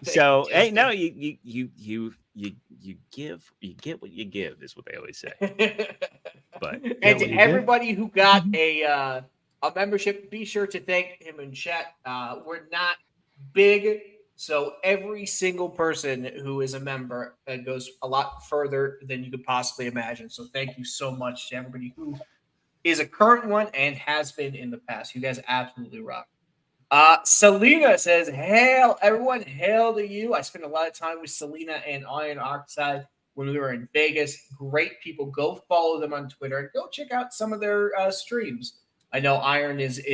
So hey, no, you give, you get what you give is what they always say. But and to everybody who got a membership, be sure to thank him in chat. We're not big, so every single person who is a member goes a lot further than you could possibly imagine. So thank you so much to everybody who is a current one and has been in the past. You guys absolutely rock. Selena says, hail, everyone, hail to you. I spent a lot of time with Selena and Iron Oxide when we were in Vegas. Great people. Go follow them on Twitter and go check out some of their streams. I know Iron is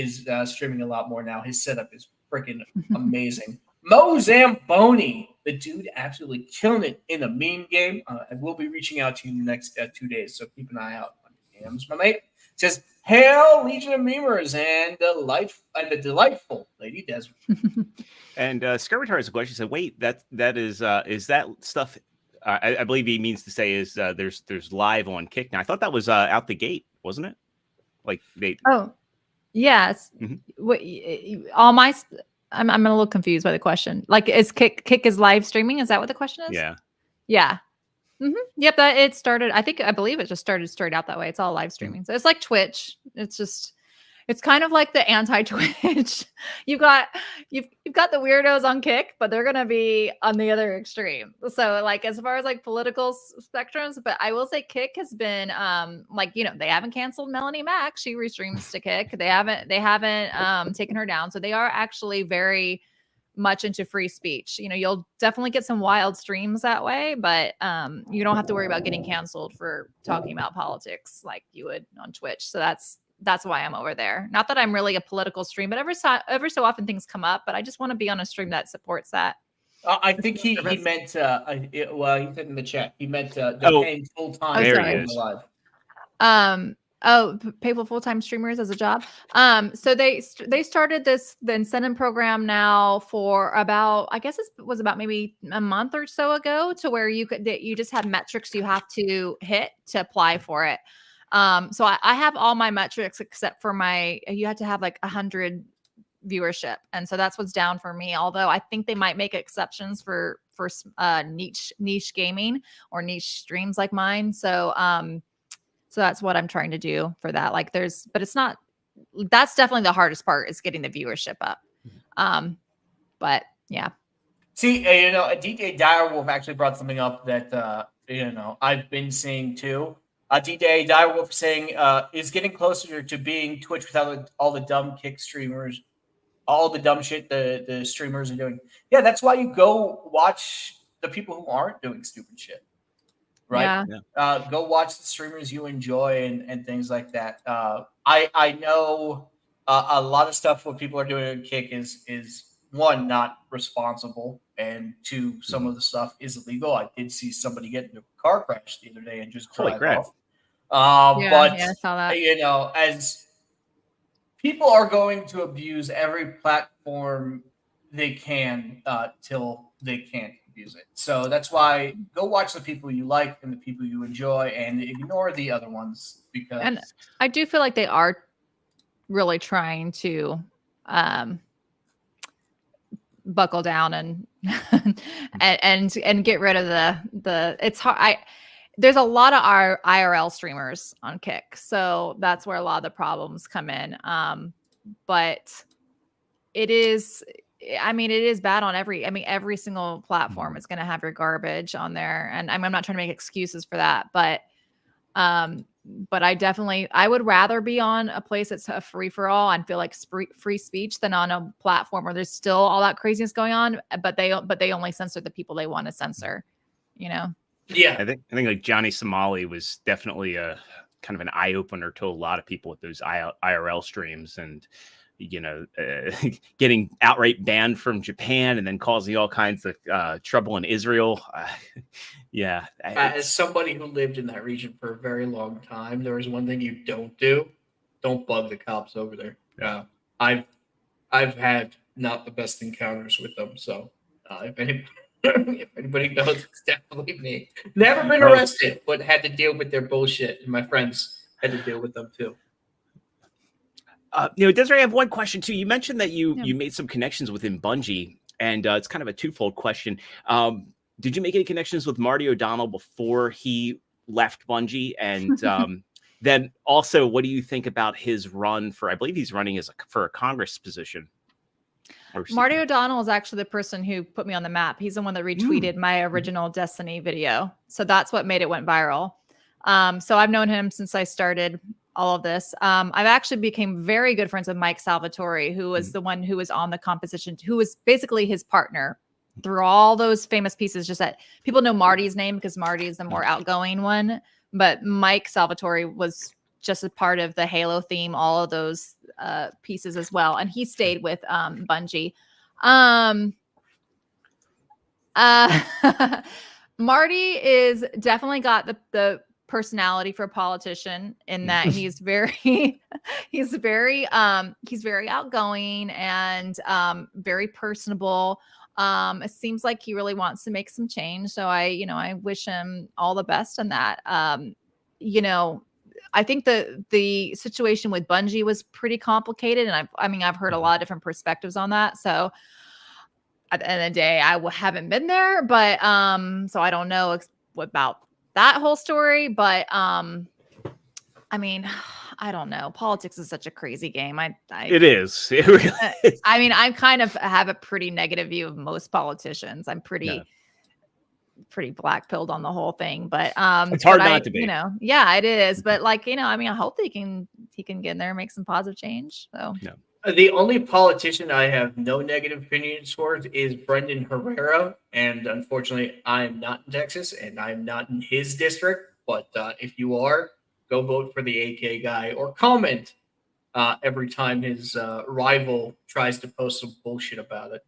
streaming a lot more now. His setup is freaking amazing. Mo Zamboni, the dude absolutely killing it in the meme game. I will be reaching out to you in the next 2 days, so keep an eye out on DMs, my mate. Says, hail, Legion of Memers, and the delightful Lady Desiree. And Skirmitar has a question. Said, wait, that is that stuff? I believe he means to say is there's live on Kick now. I thought that was out the gate, wasn't it? Like they. Oh, yes. All my. I'm a little confused by the question. Like, is Kick is live streaming? Is that what the question is? Yeah. Yeah. Yep, it started. I believe it just started straight out that way. It's all live streaming, so it's like Twitch. It's kind of like the anti-Twitch. you've got the weirdos on Kick, but they're gonna be on the other extreme. So like as far as like political spectrums, but I will say Kick has been they haven't canceled Melanie Mack. She restreams to Kick. They haven't taken her down. So they are actually very much into free speech. You'll definitely get some wild streams that way, but you don't have to worry about getting canceled for talking about politics like you would on Twitch. So that's why I'm over there. Not that I'm really a political stream, but every so often things come up, but I just want to be on a stream that supports that. I think he meant he said in the chat he meant paying full time there he is. live. People full-time streamers as a job. So they started the incentive program now for about, I guess it was about maybe a month or so ago, to where you just have metrics you have to hit to apply for it. So I have all my metrics except for you have to have like 100 viewership, and so that's what's down for me. Although I think they might make exceptions for niche gaming or niche streams like mine. So so that's what I'm trying to do for that. Like but it's not, that's definitely the hardest part, is getting the viewership up. But yeah. See, DJ Direwolf actually brought something up that, I've been seeing too. DJ Direwolf saying is getting closer to being Twitch without all the dumb kick streamers, all the dumb shit the streamers are doing. Yeah, that's why you go watch the people who aren't doing stupid shit. Right? Yeah. Go watch the streamers you enjoy and things like that. I know a lot of stuff what people are doing on Kick is one, not responsible, and two, some of the stuff is illegal. I did see somebody get into a car crash the other day and just drive off. But I saw that. As people are going to abuse every platform they can till they can't abuse it. So that's why go watch the people you like and the people you enjoy, and ignore the other ones, because. And I do feel like they are really trying to buckle down and and get rid of the it's hard. There's a lot of our IRL streamers on Kick, so that's where a lot of the problems come in. But it is bad on every single platform is going to have your garbage on there. And I'm not trying to make excuses for that, but I would rather be on a place that's a free for all and feel like free speech than on a platform where there's still all that craziness going on, but they only censor the people they want to censor, Yeah. I think like Johnny Somali was definitely a kind of an eye opener to a lot of people with those IRL streams, and getting outright banned from Japan and then causing all kinds of trouble in Israel. Yeah. As somebody who lived in that region for a very long time, there is one thing you don't do: don't bug the cops over there. I've had not the best encounters with them, so if anybody knows, it's definitely me. Never been arrested, but had to deal with their bullshit, and my friends had to deal with them too. Desiree, I have one question too. You mentioned that you made some connections within Bungie, and it's kind of a twofold question. Did you make any connections with Marty O'Donnell before he left Bungie? And then also, what do you think about his run for, I believe he's running for a Congress position? Marty O'Donnell is actually the person who put me on the map. He's the one that retweeted my original Destiny video. So that's what made it went viral. So I've known him since I started all of this. I've actually became very good friends with Mike Salvatore, who was the one who was on the composition, who was basically his partner through all those famous pieces. Just that people know Marty's name because Marty is the more outgoing one, but Mike Salvatore was just a part of the Halo theme, all of those pieces as well. And he stayed with Bungie. Marty is definitely got the personality for a politician, in that he's very outgoing and very personable. It seems like he really wants to make some change. So I wish him all the best on that. I think the situation with Bungie was pretty complicated, and I've heard a lot of different perspectives on that. So at the end of the day, I haven't been there, but so I don't know about that whole story. But I don't know. Politics is such a crazy game. It is. It really is. I kind of have a pretty negative view of most politicians. I'm pretty black-pilled on the whole thing, but it's hard not to be. Yeah, it is. But I hope he can get in there and make some positive change. So the only politician I have no negative opinions towards is Brendan Herrera, and unfortunately, I'm not in Texas and I'm not in his district. But if you are, go vote for the AK guy, or comment every time his rival tries to post some bullshit about it,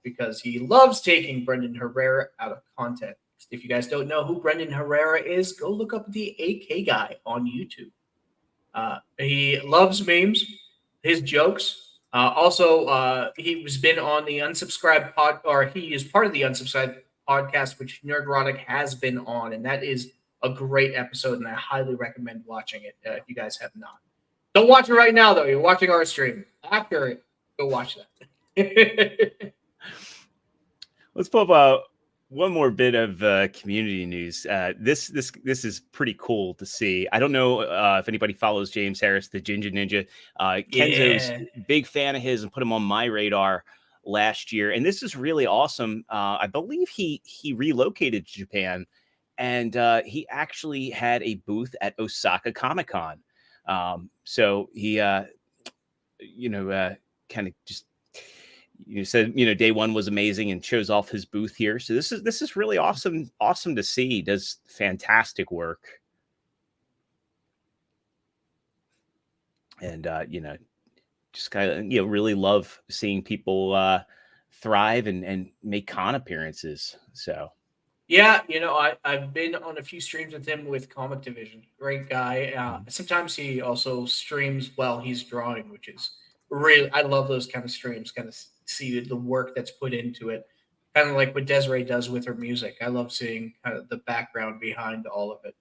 because he loves taking Brendan Herrera out of context. If you guys don't know who Brendan Herrera is, go look up the AK guy on YouTube. He loves memes, his jokes. Also, he has been on the unsubscribed pod, or he is part of the unsubscribed podcast, which Nerdrotic has been on, and that is a great episode, and I highly recommend watching it if you guys have not. Don't watch it right now, though. You're watching our stream. After it, go watch that. Let's pull up one more bit of community news. This is pretty cool to see. I don't know if anybody follows James Harris, the Ginger Ninja. Kenzo's big fan of his and put him on my radar last year. And this is really awesome. I believe he relocated to Japan, and he actually had a booth at Osaka Comic-Con. So he, kind of just said, day one was amazing and shows off his booth here. So this is really awesome to see. He does fantastic work. And, just kind of, really love seeing people thrive and make con appearances. So. Yeah, I've been on a few streams with him with Comic Division. Great guy. Sometimes he also streams while he's drawing, which is really, I love those kind of streams, kind of see the work that's put into it. Kind of like what Desiree does with her music. I love seeing kind of the background behind all of it.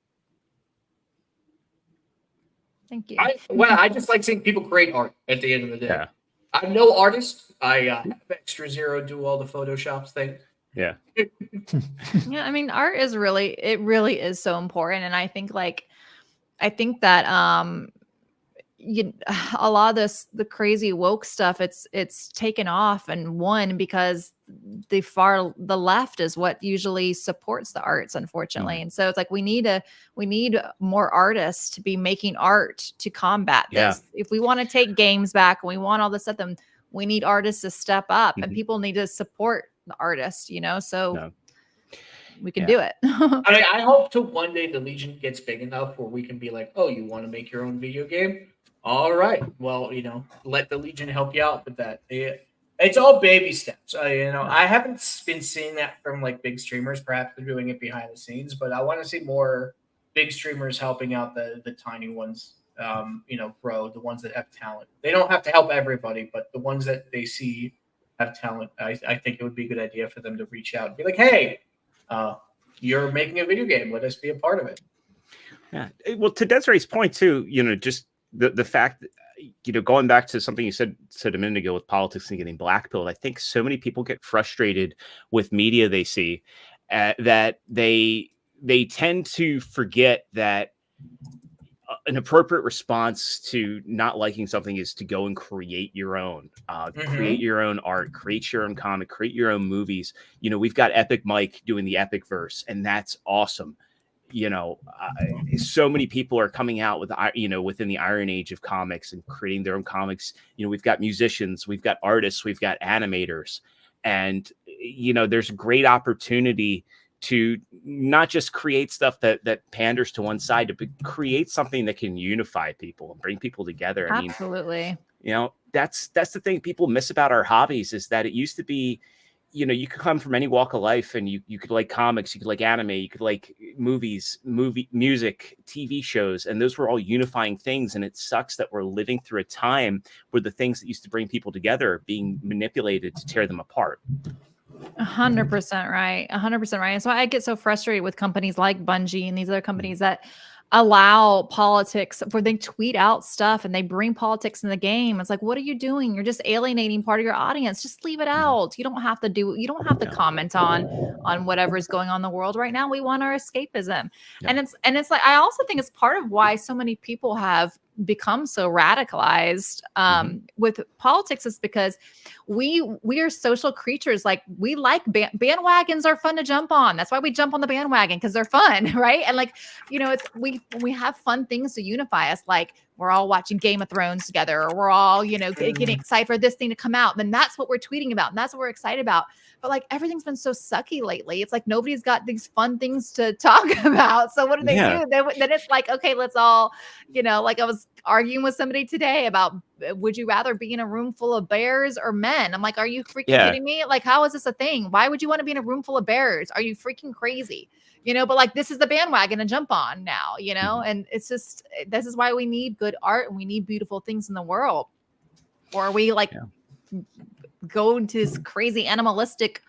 Thank you. I just like seeing people create art at the end of the day. Yeah. I'm no artist. I have Extra Zero do all the Photoshops things. Yeah. Yeah, I mean, art is really is so important. And I think that a lot of the crazy woke stuff, it's taken off and won because the left is what usually supports the arts, unfortunately. Mm-hmm. And so it's like we need more artists to be making art to combat this. Yeah. If we want to take games back and we want all this stuff, then we need artists to step up, and people need to support the artist, so we can do it. I hope to one day the Legion gets big enough where we can be like, oh, you want to make your own video game? All right. Well, let the Legion help you out with that. It's all baby steps. I haven't been seeing that from like big streamers. Perhaps they're doing it behind the scenes, but I want to see more big streamers helping out the tiny ones. Grow, the ones that have talent. They don't have to help everybody, but the ones that they see have talent, I think it would be a good idea for them to reach out and be like, hey, you're making a video game. Let us be a part of it. Yeah. Well, to Desiree's point too, just the fact that, going back to something you said a minute ago with politics and getting blackpilled, I think so many people get frustrated with media they see that they tend to forget that an appropriate response to not liking something is to go and create your own, create your own art, create your own comic, create your own movies. We've got Epic Mike doing the Epic Verse, and that's awesome. So many people are coming out with, within the Iron Age of comics and creating their own comics. We've got musicians, we've got artists, we've got animators, and, there's a great opportunity to not just create stuff that panders to one side, but create something that can unify people and bring people together. Absolutely. That's the thing people miss about our hobbies, is that it used to be, you could come from any walk of life and you could like comics, you could like anime, you could like movies, music, TV shows, and those were all unifying things. And it sucks that we're living through a time where the things that used to bring people together are being manipulated to tear them apart. 100% right. 100% right. And so I get so frustrated with companies like Bungie and these other companies that allow politics, where they tweet out stuff and they bring politics in the game. It's like, what are you doing? You're just alienating part of your audience. Just leave it out. You don't have to comment on whatever is going on in the world right now. We want our escapism. Yeah. And it's like, I also think it's part of why so many people have become so radicalized with politics, is because we are social creatures. Like, we like bandwagons are fun to jump on. That's why we jump on the bandwagon, because they're fun, right? And like, we have fun things to unify us. Like, we're all watching Game of Thrones together, or we're all, getting excited for this thing to come out. Then that's what we're tweeting about, and that's what we're excited about. But like, everything's been so sucky lately. It's like nobody's got these fun things to talk about. So what do they do? Then it's like, okay, let's all, like I was arguing with somebody today about, would you rather be in a room full of bears or men? I'm like, are you freaking kidding me? Like, how is this a thing? Why would you want to be in a room full of bears? Are you freaking crazy? But like, this is the bandwagon to jump on now, and it's just, this is why we need good art and we need beautiful things in the world? Or are we like go into this crazy animalistic,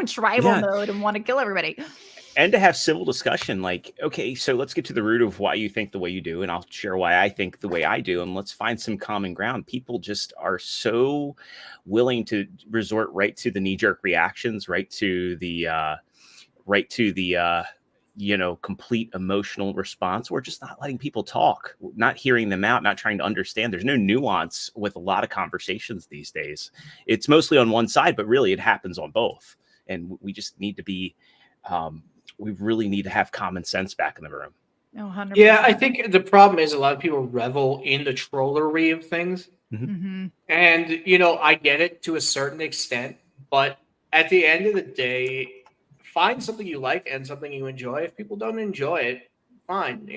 tribal mode and want to kill everybody? And to have civil discussion, like, okay, so let's get to the root of why you think the way you do, and I'll share why I think the way I do, and let's find some common ground. People just are so willing to resort right to the knee-jerk reactions, right to the complete emotional response. We're just not letting people talk, not hearing them out, not trying to understand. There's no nuance with a lot of conversations these days. It's mostly on one side, but really it happens on both. And we just need to be, we really need to have common sense back in the room. Oh, 100%. Yeah, I think the problem is a lot of people revel in the trollery of things. Mm-hmm. And, I get it to a certain extent, but at the end of the day, find something you like and something you enjoy. If people don't enjoy it, fine.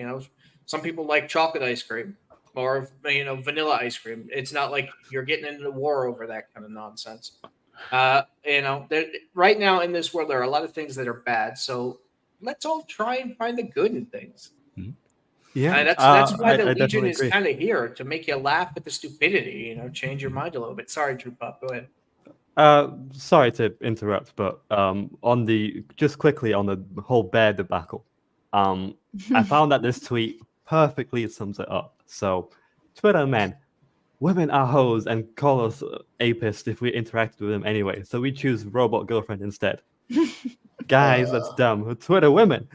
Some people like chocolate ice cream or, vanilla ice cream. It's not like you're getting into a war over that kind of nonsense. Right now in this world, there are a lot of things that are bad. So let's all try and find the good in things. Yeah, That's why the I Legion definitely is agree. kind of here to make you laugh at the stupidity, change your mind a little bit. Sorry, True Pop, go ahead. Sorry to interrupt, but just quickly on the whole bear debacle, I found that this tweet perfectly sums it up. So, Twitter men, women are hoes and call us apist if we interacted with them anyway. So we choose robot girlfriend instead. Guys, that's dumb. Twitter women,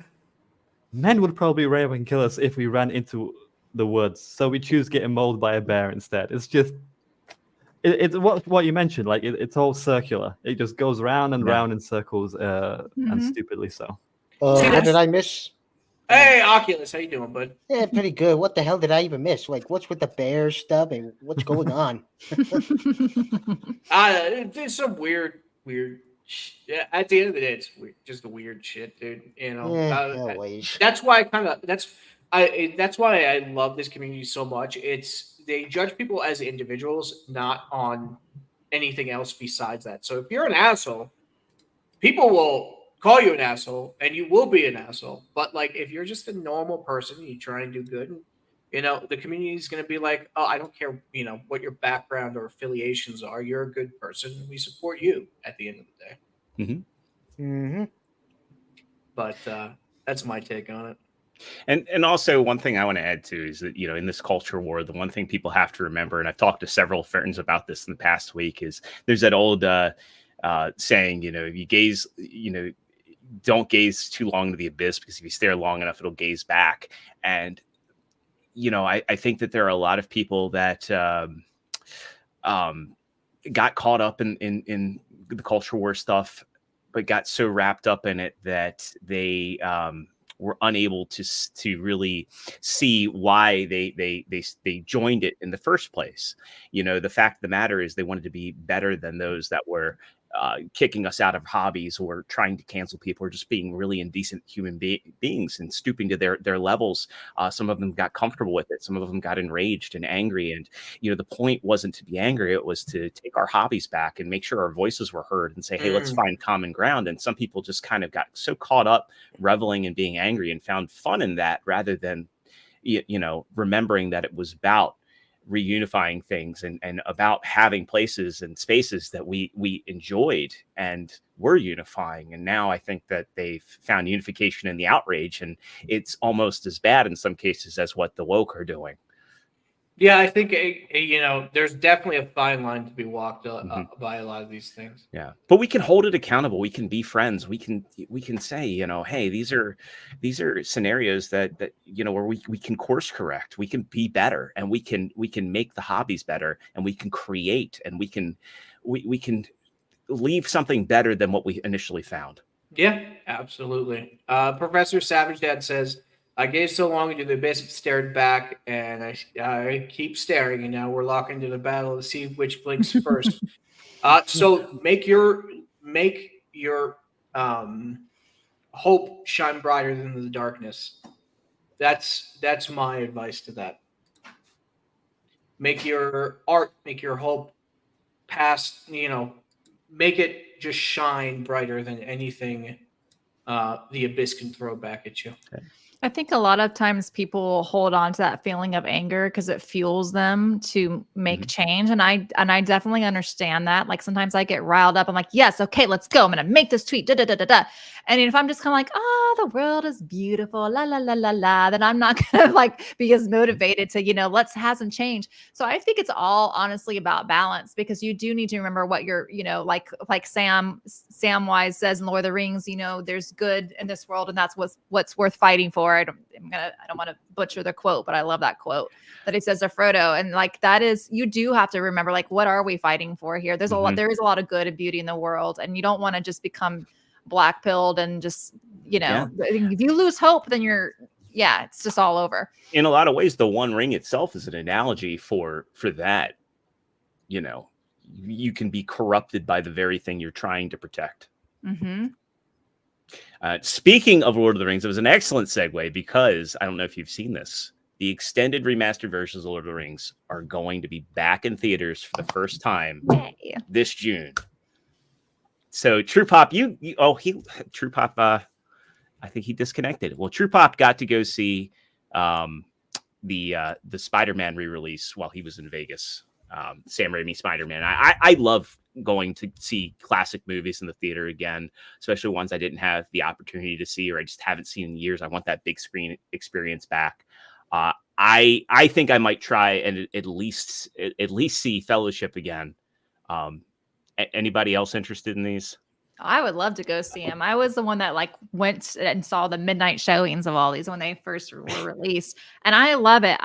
men would probably rape and kill us if we ran into the woods. So we choose getting mauled by a bear instead. It's just. It's what you mentioned, like it's all circular. It just goes round and round in circles, and stupidly so. What did I miss? Hey, Oculus, how you doing, bud? Yeah, pretty good. What the hell did I even miss? Like, what's with the bear stuff and what's going on? There's some weird. At the end of the day, it's just a weird shit, dude. Always. That's why that's why I love this community so much. They judge people as individuals, not on anything else besides that. So if you're an asshole, people will call you an asshole, and you will be an asshole. But like, if you're just a normal person, you try and do good, the community is going to be like, oh, I don't care, what your background or affiliations are. You're a good person, and we support you at the end of the day. But that's my take on it. And also one thing I want to add too is that, in this culture war, the one thing people have to remember, and I've talked to several friends about this in the past week, is there's that old saying, if you gaze, don't gaze too long into the abyss, because if you stare long enough, it'll gaze back. And, I think that there are a lot of people that got caught up in the culture war stuff, but got so wrapped up in it that they were unable to really see why they joined it in the first place. The fact of the matter is they wanted to be better than those that were kicking us out of hobbies, or trying to cancel people, or just being really indecent human beings and stooping to their levels. Some of them got comfortable with it. Some of them got enraged and angry. And, the point wasn't to be angry. It was to take our hobbies back and make sure our voices were heard and say, hey, let's find common ground. And some people just kind of got so caught up reveling and being angry and found fun in that, rather than, remembering that it was about reunifying things and about having places and spaces that we enjoyed and were unifying. And now I think that they've found unification in the outrage, and it's almost as bad in some cases as what the woke are doing. Yeah, I think there's definitely a fine line to be walked by a lot of these things. Yeah, but we can hold it accountable. We can be friends. We can say, hey, these are scenarios that where we can course correct. We can be better, and we can make the hobbies better, and we can create, and we can leave something better than what we initially found. Yeah, absolutely. Professor Savage Dad says, I gave so long into the abyss, it stared back, and I keep staring, and now we're locked into the battle to see which blinks first. So make your hope shine brighter than the darkness. That's my advice to that. Make your art, make your hope past, make it just shine brighter than anything the abyss can throw back at you. Okay. I think a lot of times people hold on to that feeling of anger because it fuels them to make change. And I definitely understand that. Like sometimes I get riled up. I'm like, yes, okay, let's go. I'm gonna make this tweet. Da, da, da, da, da. And if I'm just kind of like, oh, the world is beautiful, la la la la la, then I'm not gonna like be as motivated to, let's have some change. So I think it's all honestly about balance, because you do need to remember what you're, like Samwise says in Lord of the Rings, there's good in this world, and that's what's worth fighting for. I don't want to butcher the quote, but I love that quote that he says to Frodo. And like, that is, you do have to remember, like, what are we fighting for here? There is a lot of good and beauty in the world, and you don't want to just become black pilled and just, if you lose hope, then it's just all over. In a lot of ways, the One Ring itself is an analogy for that. You can be corrupted by the very thing you're trying to protect. Mm-hmm. Speaking of Lord of the Rings, it was an excellent segue, because I don't know if you've seen this. The extended remastered versions of Lord of the Rings are going to be back in theaters for the first time this June. So True Pop, True Pop, I think he disconnected. Well, True Pop got to go see the Spider-Man re-release while he was in Vegas. Sam Raimi Spider-Man. I love going to see classic movies in the theater again, especially ones I didn't have the opportunity to see or I just haven't seen in years. I want that big screen experience back. I think I might try and at least see Fellowship again. Anybody else interested in these? I would love to go see him. I was the one that like went and saw the midnight showings of all these when they first were released, and I love it.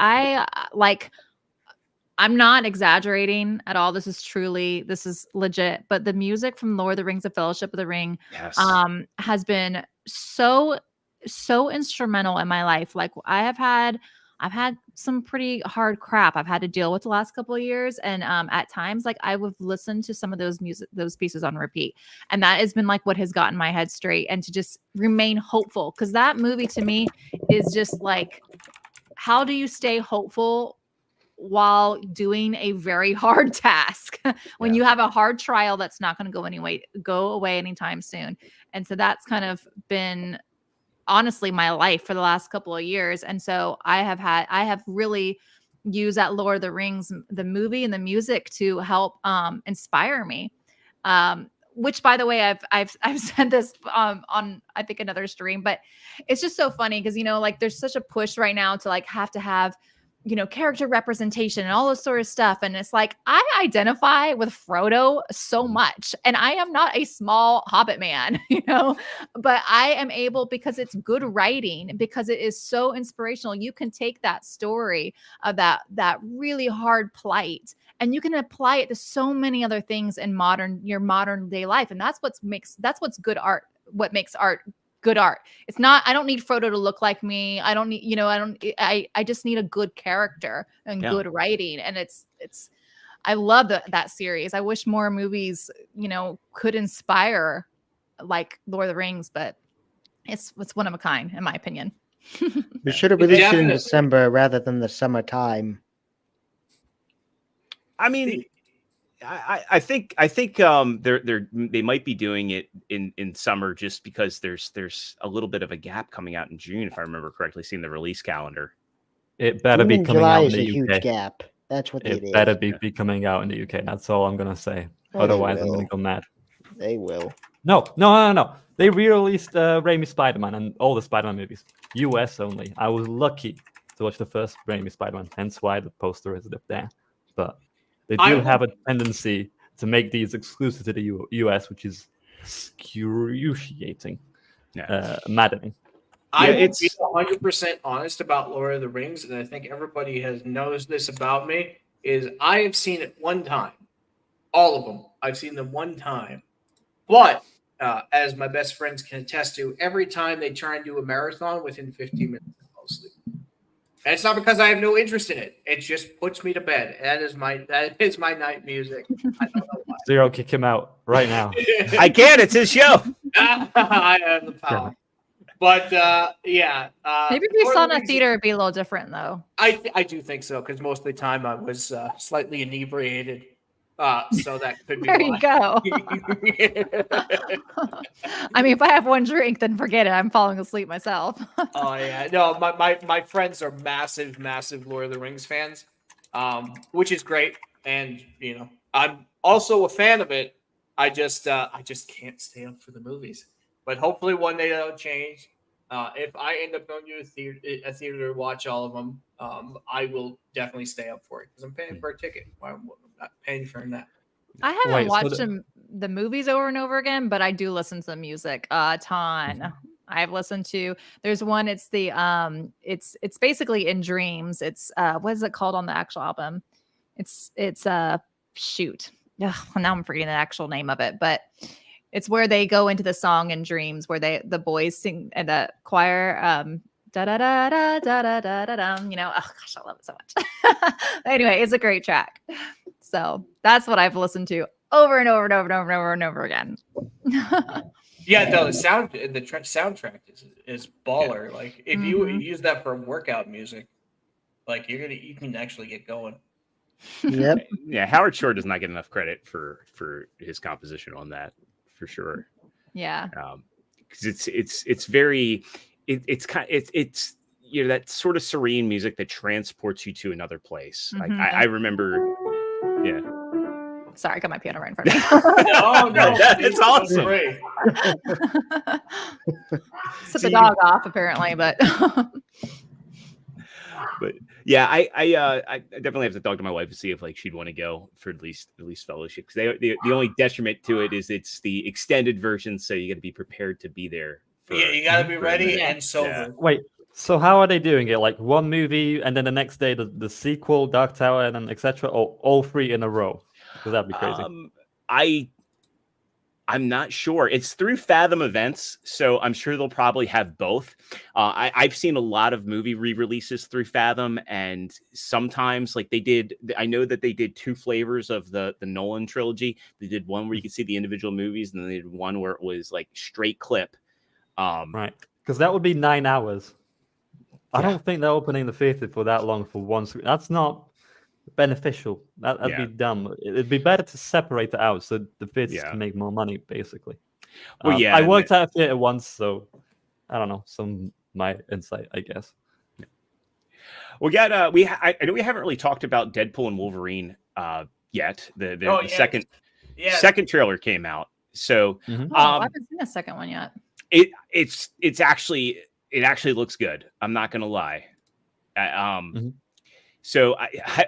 I'm not exaggerating at all. This is legit. But the music from Lord of the Rings, The Fellowship of the Ring, has been so instrumental in my life. Like I've had some pretty hard crap I've had to deal with the last couple of years, and at times, like I would listen to some of those pieces on repeat, and that has been like what has gotten my head straight and to just remain hopeful. Because that movie to me is just like, how do you stay hopeful while doing a very hard task when you have a hard trial that's not going to go away anytime soon? And so that's kind of been honestly my life for the last couple of years. And so I have really used that Lord of the Rings, the movie and the music, to help inspire me. Which, by the way, I've said this on I think another stream, but it's just so funny because like there's such a push right now to like have to have character representation and all this sort of stuff. And it's like, I identify with Frodo so much, and I am not a small Hobbit man, but I am able, because it's good writing, because it is so inspirational. You can take that story of that really hard plight, and you can apply it to so many other things in your modern day life. And that's what's good art. What makes art good art. It's not, I don't need Frodo to look like me. I don't need, I just need a good character and good writing. And I love that series. I wish more movies, could inspire like Lord of the Rings, but it's one of a kind, in my opinion. We should have released it in December rather than the summertime. I mean, I think they might be doing it in summer just because there's a little bit of a gap coming out in June, if I remember correctly, seeing the release calendar. It better be coming July out in is the a UK. huge gap. That's what it is. It better be coming out in the UK. That's all I'm gonna say. Otherwise, I'm gonna go mad. They will. No. They re-released Raimi Spider-Man and all the Spider-Man movies. US only. I was lucky to watch the first Raimi Spider-Man, hence why the poster is up there. But they do have a tendency to make these exclusive to the US, which is excruciating, maddening. I will be 100% honest about Lord of the Rings, and I think everybody knows this about me, is I have seen it one time. All of them. I've seen them one time. But, as my best friends can attest to, every time they try and do a marathon, within 15 minutes, I fall asleep. And it's not because I have no interest in it. It just puts me to bed. That is my night music. I don't know why. Zero, kick him out right now. I can't. It's his show. I have the power. But maybe if you saw in a theater, it'd be a little different, though. I do think so, because most of the time I was slightly inebriated. So that could be There you why. go. I mean, if I have one drink, then forget it. I'm falling asleep myself. Oh yeah, no, my friends are massive Lord of the Rings fans, which is great, and I'm also a fan of it. I just can't stay up for the movies, but hopefully one day that'll change. If I end up going to a theater to watch all of them, I will definitely stay up for it because I'm paying for a ticket. I'm not paying for that. I haven't Wait, so watched the movies over and over again, but I do listen to the music a ton. I've listened to there's one, it's the it's basically In Dreams. It's what is it called on the actual album? It's shoot. Ugh, now I'm forgetting the actual name of it, but it's where they go into the song In Dreams where the boys sing and the choir da da da da da da da da da. Oh gosh, I love it so much. Anyway, it's a great track. So that's what I've listened to over and over and over and over and over and over again. Yeah, no, the soundtrack is baller. Yeah. Like if you use that for workout music, like you can actually get going. Yep. Yeah, Howard Shore does not get enough credit for his composition on that, for sure. Yeah. Because it's very it's that sort of serene music that transports you to another place. Like I remember. Yeah. Sorry, I got my piano right in front of me. No, it's awesome. Set the dog off, apparently, but yeah, I definitely have to talk to my wife to see if she'd want to go for at least fellowship, because the only detriment to it is it's the extended version, so you got to be prepared to be there. You got to be ready and sober. Yeah. Wait, so how are they doing it? Like one movie and then the next day the sequel, Dark Tower, and then etc. Or all three in a row? Because that'd be crazy. I'm not sure. It's through Fathom Events, so I'm sure they'll probably have both. I've seen a lot of movie re-releases through Fathom, and sometimes I know that they did 2 flavors of the Nolan trilogy. They did one where you could see the individual movies, and then they did one where it was like straight clip. Right, because that would be 9 hours. I don't think they're opening the theater for that long for one screen. That's not beneficial. That'd be dumb. It'd be better to separate it out so the theaters can make more money, basically. Well, I worked at a theater once, so I don't know, some my insight, I guess. We got I know we haven't really talked about Deadpool and Wolverine yet. The second trailer came out. So I haven't seen the second one yet. It actually looks good. I'm not gonna lie. So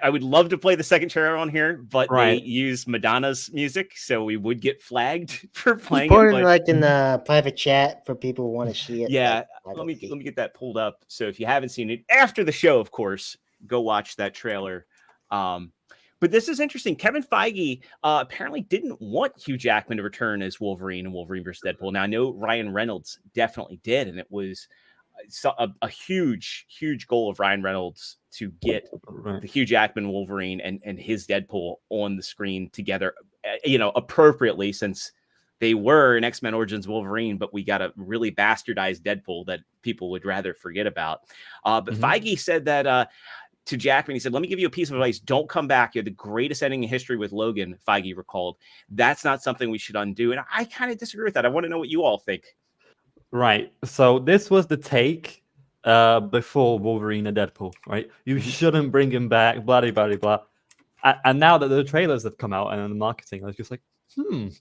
I would love to play the second trailer on here, but they use Madonna's music, so we would get flagged for playing it. In the private chat for people who want to see it. Yeah, let me get that pulled up. So if you haven't seen it after the show, of course, go watch that trailer. But this is interesting. Kevin Feige apparently didn't want Hugh Jackman to return as Wolverine and Wolverine vs. Deadpool. Now I know Ryan Reynolds definitely did, and it was a huge goal of Ryan Reynolds to get the Hugh Jackman Wolverine and his Deadpool on the screen together, appropriately, since they were an X-Men Origins Wolverine, but we got a really bastardized Deadpool that people would rather forget about. But Feige said that to Jackman, he said, "Let me give you a piece of advice. Don't come back. You're the greatest ending in history with Logan," Feige recalled. "That's not something we should undo." And I kind of disagree with that. I want to know what you all think. Right. So this was the take before Wolverine and Deadpool, right? You shouldn't bring him back, blah, blah, blah, blah. And now that the trailers have come out and the marketing, I was just like,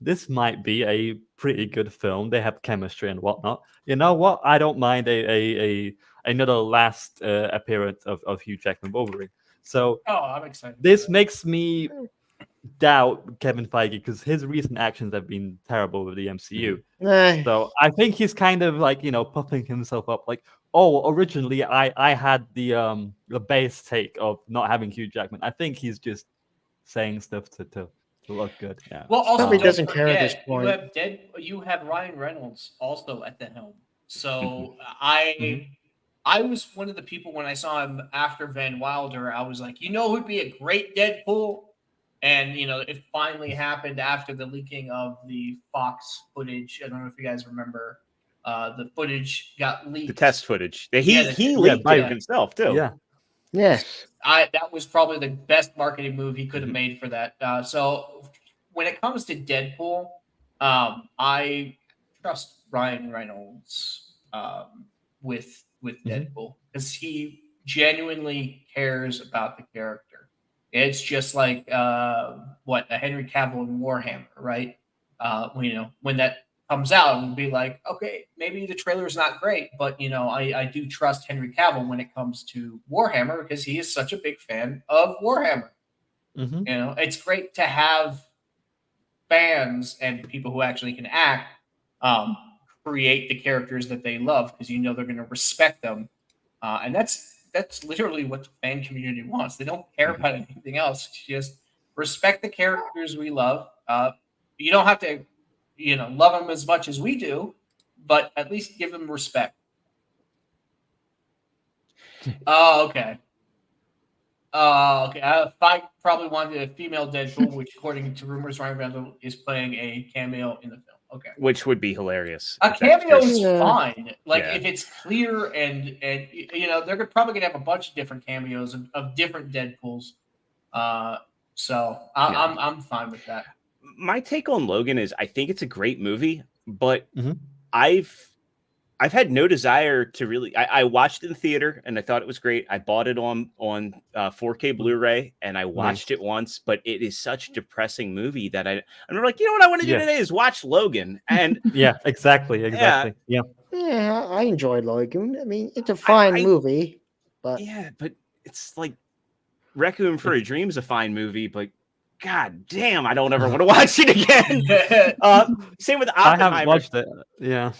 this might be a pretty good film. They have chemistry and whatnot. You know what? I don't mind another last appearance of Hugh Jackman Wolverine. So I'm excited. This makes me doubt Kevin Feige because his recent actions have been terrible with the MCU. So I think he's kind of puffing himself up. Like, originally I had the base take of not having Hugh Jackman. I think he's just saying stuff to look good. Yeah. Well, also probably doesn't care at this point. You have Ryan Reynolds also at the helm. So I was one of the people when I saw him after Van Wilder. I was like, who'd be a great Deadpool. And, it finally happened after the leaking of the Fox footage. I don't know if you guys remember. The footage got leaked. The test footage. He leaked it himself, too. Yeah. Yes. That was probably the best marketing move he could have made for that. So when it comes to Deadpool, I trust Ryan Reynolds with Deadpool because he genuinely cares about the character. It's just like what a Henry Cavill in Warhammer, right? When that comes out and be like, okay, maybe the trailer is not great, but I do trust Henry Cavill when it comes to Warhammer because he is such a big fan of Warhammer. Mhm. It's great to have fans and people who actually can act um, create the characters that they love because they're going to respect them, and that's literally what the fan community wants. They don't care about anything else. Just respect the characters we love. You don't have to, love them as much as we do, but at least give them respect. Oh, okay. Okay. I probably wanted a female Deadpool, which, according to rumors, Ryan Reynolds is playing a cameo in the film. Okay. Which would be hilarious. A if that's cameo true. is Yeah. fine. Like Yeah. if it's clear and they're probably gonna have a bunch of different cameos of different Deadpools. So I'm fine with that. My take on Logan is I think it's a great movie, but Mhm. I've had no desire to really. I watched it in theater and I thought it was great. I bought it on 4K Blu-ray and I watched it once, but it is such a depressing movie that I'm like, you know what I want to do Yes. today is watch Logan. And Yeah, exactly. Yeah. Yeah, I enjoyed Logan. I mean, it's a fine movie, but yeah, but it's like Requiem for a Dream is a fine movie, but God damn, I don't ever want to watch it again. Same with I Oppenheimer. haven't watched it. Yeah.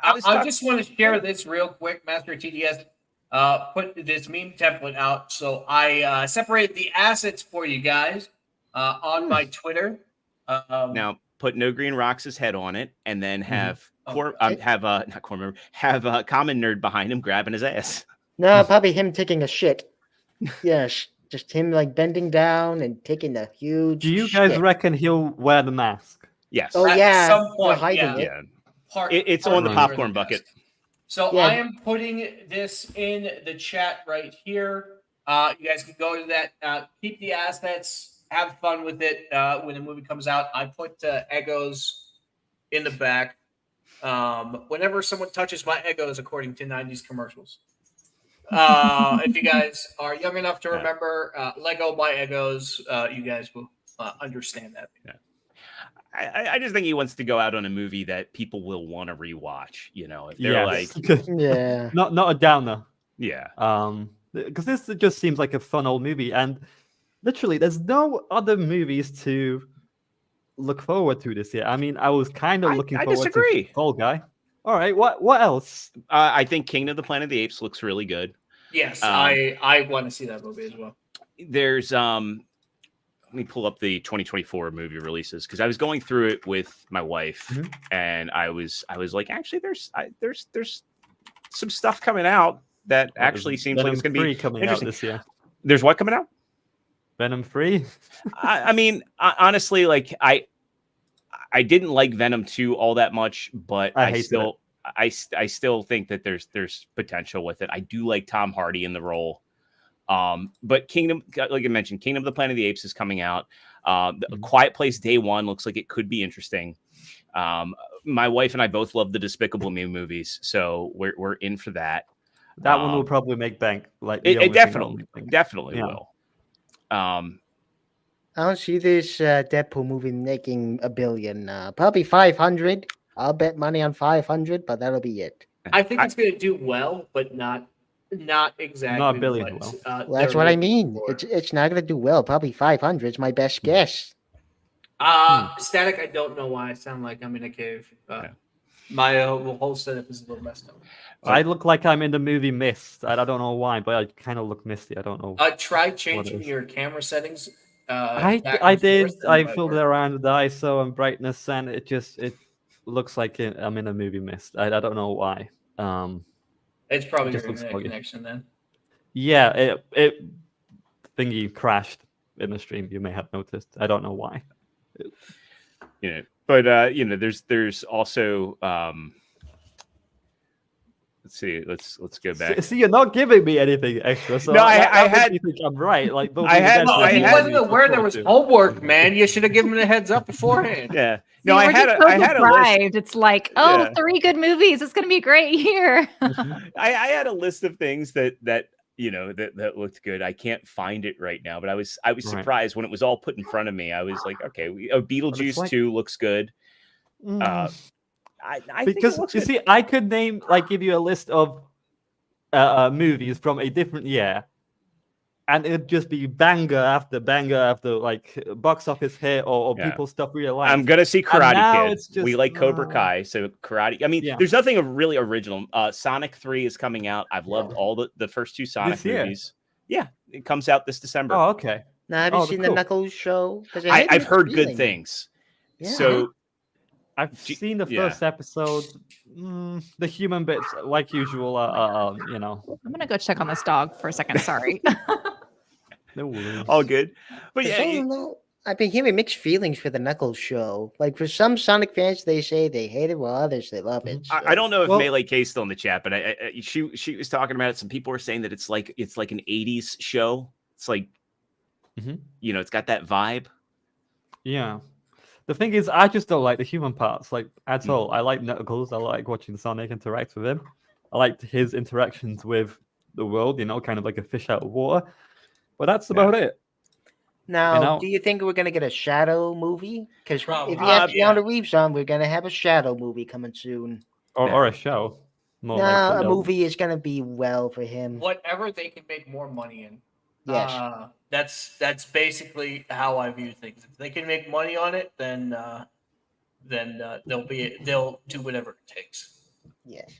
I just want to share this real quick. Master TDS put this meme template out, so I separated the assets for you guys on my Twitter. Now put No Green Rocks' head on it, and then have not Common Nerd behind him grabbing his ass. no, probably him taking a shit. Yes, just him like bending down and taking a huge. Do you guys shit. reckon he'll wear the mask? Yes. Oh At yeah, some they're point, hiding yeah. it. It's on the partner popcorn the bucket. desk. So Yeah. I am putting this in the chat right here. You guys can go to that. Keep the assets. Have fun with it when the movie comes out. I put Egos in the back. Whenever someone touches my Egos, according to 90s commercials. If you guys are young enough to remember Lego my Egos, you guys will understand that. Yeah. I just think he wants to go out on a movie that people will want to rewatch. If they're like, yeah, not a downer. yeah, because this just seems like a fun old movie, and literally, there's no other movies to look forward to this year. I mean, I was kind of looking forward disagree. to Fall Guy. All right, what else? I think King of the Planet of the Apes looks really good. Yes, I want to see that movie as well. There's let me pull up the 2024 movie releases because I was going through it with my wife, and I was like, actually, there's some stuff coming out that actually seems like it's going to be coming out this year. There's what coming out? Venom 3. I mean, honestly, like I didn't like Venom 2 all that much, but I still think that there's potential with it. I do like Tom Hardy in the role. But Kingdom, like I mentioned, Kingdom of the Planet of the Apes is coming out. Quiet Place Day One looks like it could be interesting. My wife and I both love the Despicable Me movies, so we're in for that. That one will probably make bank. Like it definitely will. I don't see this Deadpool movie making $1 billion. Probably 500. I'll bet money on 500, but that'll be it. I think it's going to do well, but not exactly. Not $1 billion. Well, that's what I mean. It's not going to do well. Probably 500 is my best guess. Static. I don't know why I sound like I'm in a cave. My whole setup is a little messed up. I look like I'm in the movie Mist. I don't know why, but I kind of look misty. I don't know. Try changing your camera settings. I did. I filled it around the ISO and brightness, and it looks like I'm in a movie Mist. I don't know why. It's probably just your looks internet foggy. connection then. Yeah, it thingy crashed in the stream. You may have noticed. I don't know why. But there's also Let's see. Let's go back. See, you're not giving me anything extra. So No, I that makes had- me think I'm right. Like, I had- Well, I if you had- wasn't aware there was homework, man, you should have given him a heads up beforehand. Yeah. See, No, I we're had just a so I had a list. deprived. It's like, oh, Yeah. 3 good movies. It's gonna be a great year. I had a list of things that that looked good. I can't find it right now, but I was Right. surprised when it was all put in front of me. I was like, okay, Beetlejuice like- 2 looks good. I think Because it looks you good. see, I could give you a list of movies from a different year, and it'd just be banger after like box office hit or Yeah. people stuff we like. I'm gonna see And Karate now Kid. it's just, We like Cobra Kai, so Karate. I mean, Yeah. there's nothing really original. Sonic 3 is coming out. I've loved all the first 2 Sonic This year? movies. Yeah, it comes out this December. Oh, okay. Now, have you Oh, seen cool. the Knuckles show? 'Cause I've mixed heard good feelings. things. Yeah. So I've Gee, seen the yeah. first episode. The human bits, like usual, you know. I'm gonna go check on this dog for a second. Sorry. No worries. all good. But 'Cause yeah, I don't know. I've been hearing mixed feelings for the Knuckles show. Like for some Sonic fans, they say they hate it, while others they love it. I don't know if Well- Melee K's still in the chat, but she was talking about it. Some people were saying that it's like an 80s show. It's like Mhm. it's got that vibe. Yeah. The thing is, I just don't like the human parts, like at all. I like Knuckles. I like watching Sonic interact with him. I liked his interactions with the world, kind of like a fish out of water. But that's about it. Now, know- do you think we're gonna get a Shadow movie? Because Probably. if you have Yeah. Keanu Reeves on, we're gonna have a Shadow movie coming soon. Or a show. More No, like a the- movie is gonna be well for him. Whatever they can make more money in. Yes. That's basically how I view things. If they can make money on it, then they'll do whatever it takes. Yes.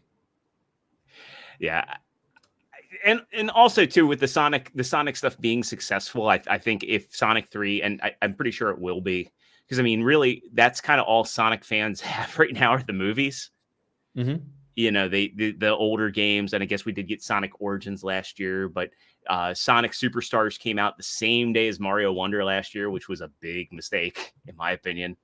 Yeah. And also too with the Sonic stuff being successful, I think if Sonic 3, and I'm pretty sure it will be, because I mean really that's kind of all Sonic fans have right now are the movies. Mhm. The older games, and I guess we did get Sonic Origins last year, but Sonic Superstars came out the same day as Mario Wonder last year, which was a big mistake in my opinion.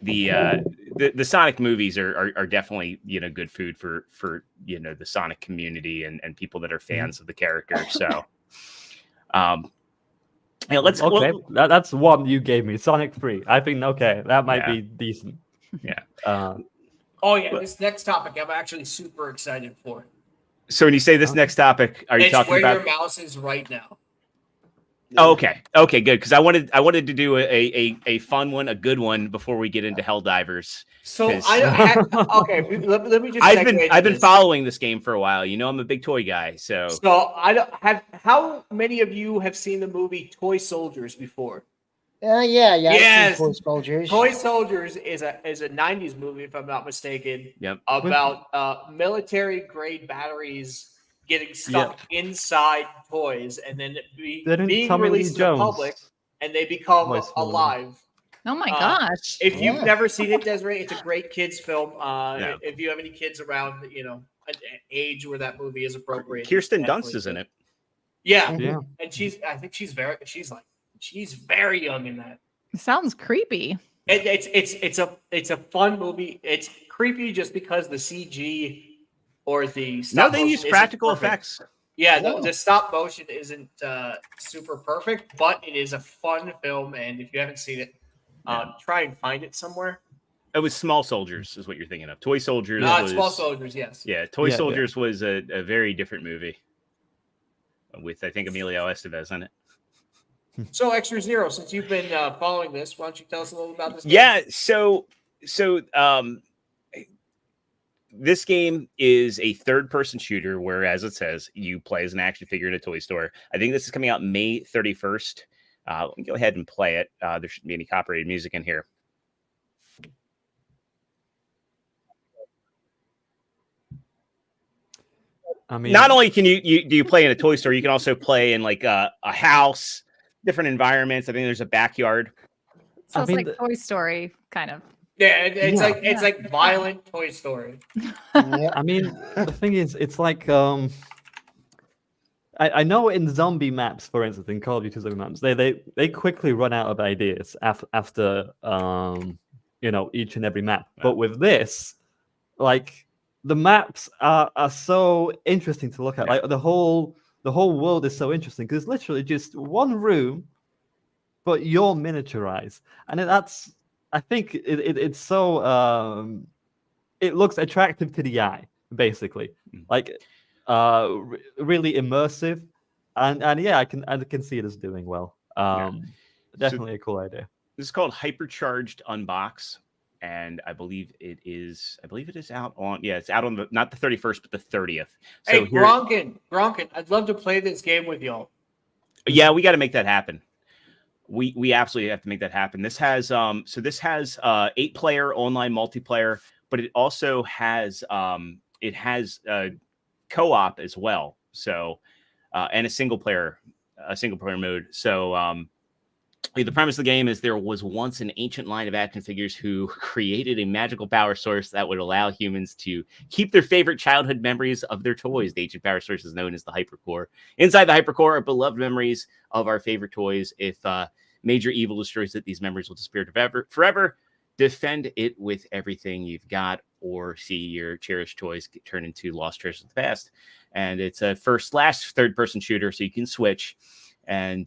The Sonic movies are definitely good food for the Sonic community and people that are fans of the character. So let's Okay, that's one you gave me. Sonic 3. I think that might Yeah. be decent. Yeah. Oh yeah, this next topic I'm actually super excited for. So when you say this next topic, are you It's talking where about? your mouse is right now. Oh, okay, good, because I wanted to do a fun one, a good one before we get into Helldivers. So 'Cause- okay, let me just. I've segue into been this. following this game for a while. I'm a big toy guy, so So I don't have. How many of you have seen the movie Toy Soldiers before? Yeah. Yes. I've seen Toy Soldiers. Toy Soldiers is a 90s movie, if I'm not mistaken, yep. about military grade batteries getting stuck inside toys and then Didn't being Tommy Lee released to the Jones public, and they become voice the movie? alive. Oh my gosh. If you've Yeah. never seen it, Desiree, it's a great kids film. Yeah. If you have any kids around, an age where that movie is appropriate. Kirsten definitely Dunst is in it. Yeah, Yeah. and I think she's very young in that. Sounds creepy. It's a fun movie. It's creepy just because the CG or the No, stop they motion use isn't practical perfect. effects. Yeah, Yeah. the stop motion isn't super perfect, but it is a fun film. And if you haven't seen it, try and find it somewhere. It was Small Soldiers, is what you're thinking of. Toy Soldiers. was, Small Soldiers, yes. Yeah, Toy Yeah, Soldiers was a very different movie with I think Emilio Estevez in it. So Extra Zero, since you've been following this, why don't you tell us a little about this? game? Yeah, so this game is a third-person shooter where, as it says, you play as an action figure in a toy store. I think this is coming out May 31st. Let me go ahead and play it. There shouldn't be any copyrighted music in here. I mean, Not only can you play in a toy store, you can also play in like a house, different environments. I think there's a backyard. So I it's mean, like the- Toy Story, kind of. Yeah, it's Yeah. it's like violent Toy Story. Yeah. I mean, the thing is, it's like I know in zombie maps, for instance, in Call of Duty zombie maps, they quickly run out of ideas after each and every map. Yeah. But with this, like the maps are so interesting to look at. Yeah. Like the whole world is so interesting because it's literally just one room, but you're miniaturized, and that's I think it's so it looks attractive to the eye, basically. Like really immersive, and yeah, I can see it as doing well. Definitely a cool idea. This is called Hypercharged Unbox, and I believe it is out on it's out on not the 31st but the 30th. So hey, Gronkin, I'd love to play this game with y'all. Yeah, we got to make that happen. We absolutely have to make that happen. This has 8-player online multiplayer, but it also has co-op as well. So and a single player mode. So the premise of the game is there was once an ancient line of action figures who created a magical power source that would allow humans to keep their favorite childhood memories of their toys. The ancient power source is known as the Hypercore. Inside the Hypercore are beloved memories of our favorite toys. If major evil destroys it, these memories will disappear forever. Defend it with everything you've got, or see your cherished toys turn into lost treasures of the past. And it's a first/third-person shooter, so you can switch. And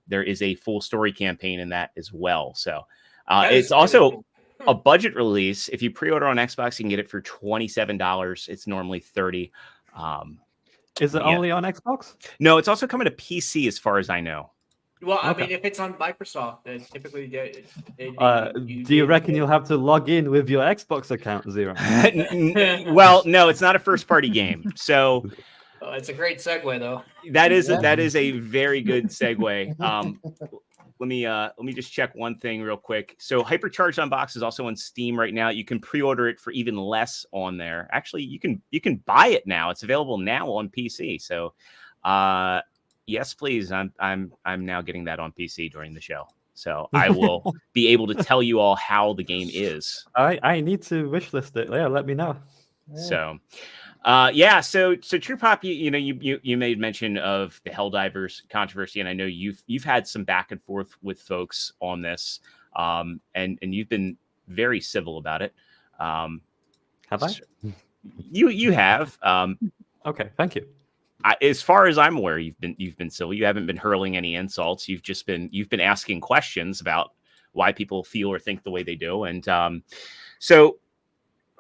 there is a full story campaign in that as well. So it's also a budget release. If you pre-order on Xbox, you can get it for $27. It's normally $30. Is it only on Xbox? No, it's also coming to PC as far as I know. Well, I mean, if it's on Microsoft, then typically do you reckon you'll have to log in with your Xbox account, Zero? Well, no, it's not a first-party game. So it's a great segue, though. That is a very good segue. Let me just check one thing real quick. So Hypercharged Unbox is also on Steam right now. You can pre-order it for even less on there. Actually, you can buy it now. It's available now on PC. So yes, please. I'm now getting that on PC during the show. So I will be able to tell you all how the game is. I need to wishlist it. Yeah, let me know. So so True Pop, you made mention of the Helldivers controversy, and I know you've had some back and forth with folks on this, and you've been very civil about it. Have I? You have. Okay, thank you. As far as I'm aware, you've been civil. You haven't been hurling any insults. You've been asking questions about why people feel or think the way they do, and so.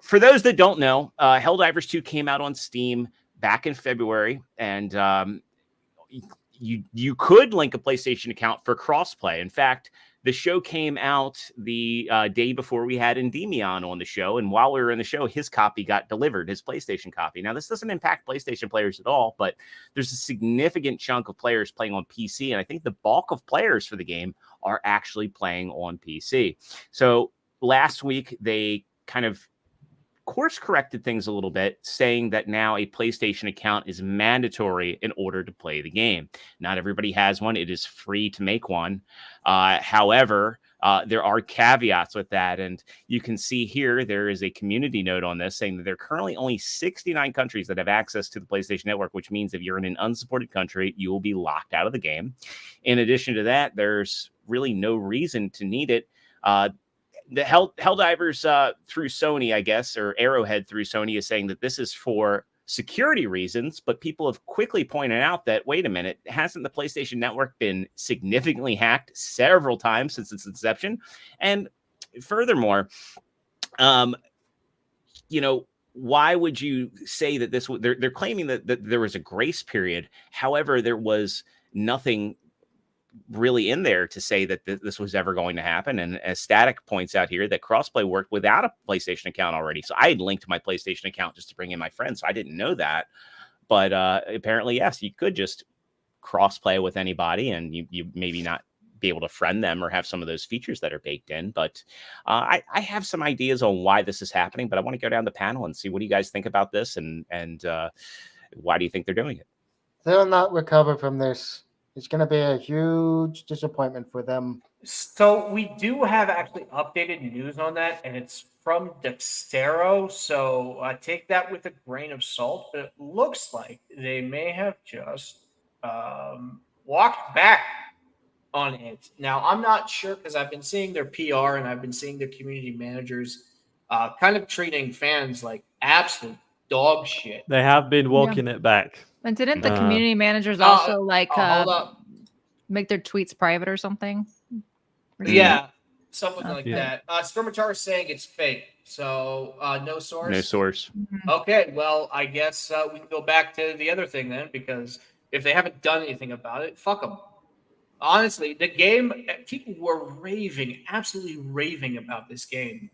For those that don't know, Helldivers 2 came out on Steam back in February, and you could link a PlayStation account for crossplay. In fact, the show came out the day before we had Endymion on the show, and while we were in the show, his copy got delivered, his PlayStation copy. Now, this doesn't impact PlayStation players at all, but there's a significant chunk of players playing on PC, and I think the bulk of players for the game are actually playing on PC. So last week, they kind of course corrected things a little bit, saying that now a PlayStation account is mandatory in order to play the game. Not everybody has one. It is free to make one. However, there are caveats with that. And you can see here, there is a community note on this saying that there are currently only 69 countries that have access to the PlayStation Network, which means if you're in an unsupported country, you will be locked out of the game. In addition to that, there's really no reason to need it. The Helldivers through Sony, I guess, or Arrowhead through Sony is saying that this is for security reasons, but people have quickly pointed out that, wait a minute, hasn't the PlayStation Network been significantly hacked several times since its inception? And furthermore, why would you say that this? They're claiming that there was a grace period. However, there was nothing really in there to say that this was ever going to happen. And as Static points out here, that crossplay worked without a PlayStation account already. So I had linked my PlayStation account just to bring in my friends. So I didn't know that. But apparently, yes, you could just crossplay with anybody, and you maybe not be able to friend them or have some of those features that are baked in. But I have some ideas on why this is happening, but I want to go down the panel and see what do you guys think about this, and why do you think they're doing it? They'll not recover from this. It's going to be a huge disappointment for them. So we do have actually updated news on that, and it's from Dextero. So take that with a grain of salt. But it looks like they may have just walked back on it. Now, I'm not sure because I've been seeing their PR and I've been seeing their community managers kind of treating fans like absolute dog shit. They have been walking it back. And didn't the Uh, community managers also hold up. make their tweets private or something? Yeah, something like Okay. that. Spermatar is saying it's fake. So no source. No source. Okay, well, I guess we can go back to the other thing then, because if they haven't done anything about it, fuck them. Honestly, the game, people were raving, absolutely raving about this game.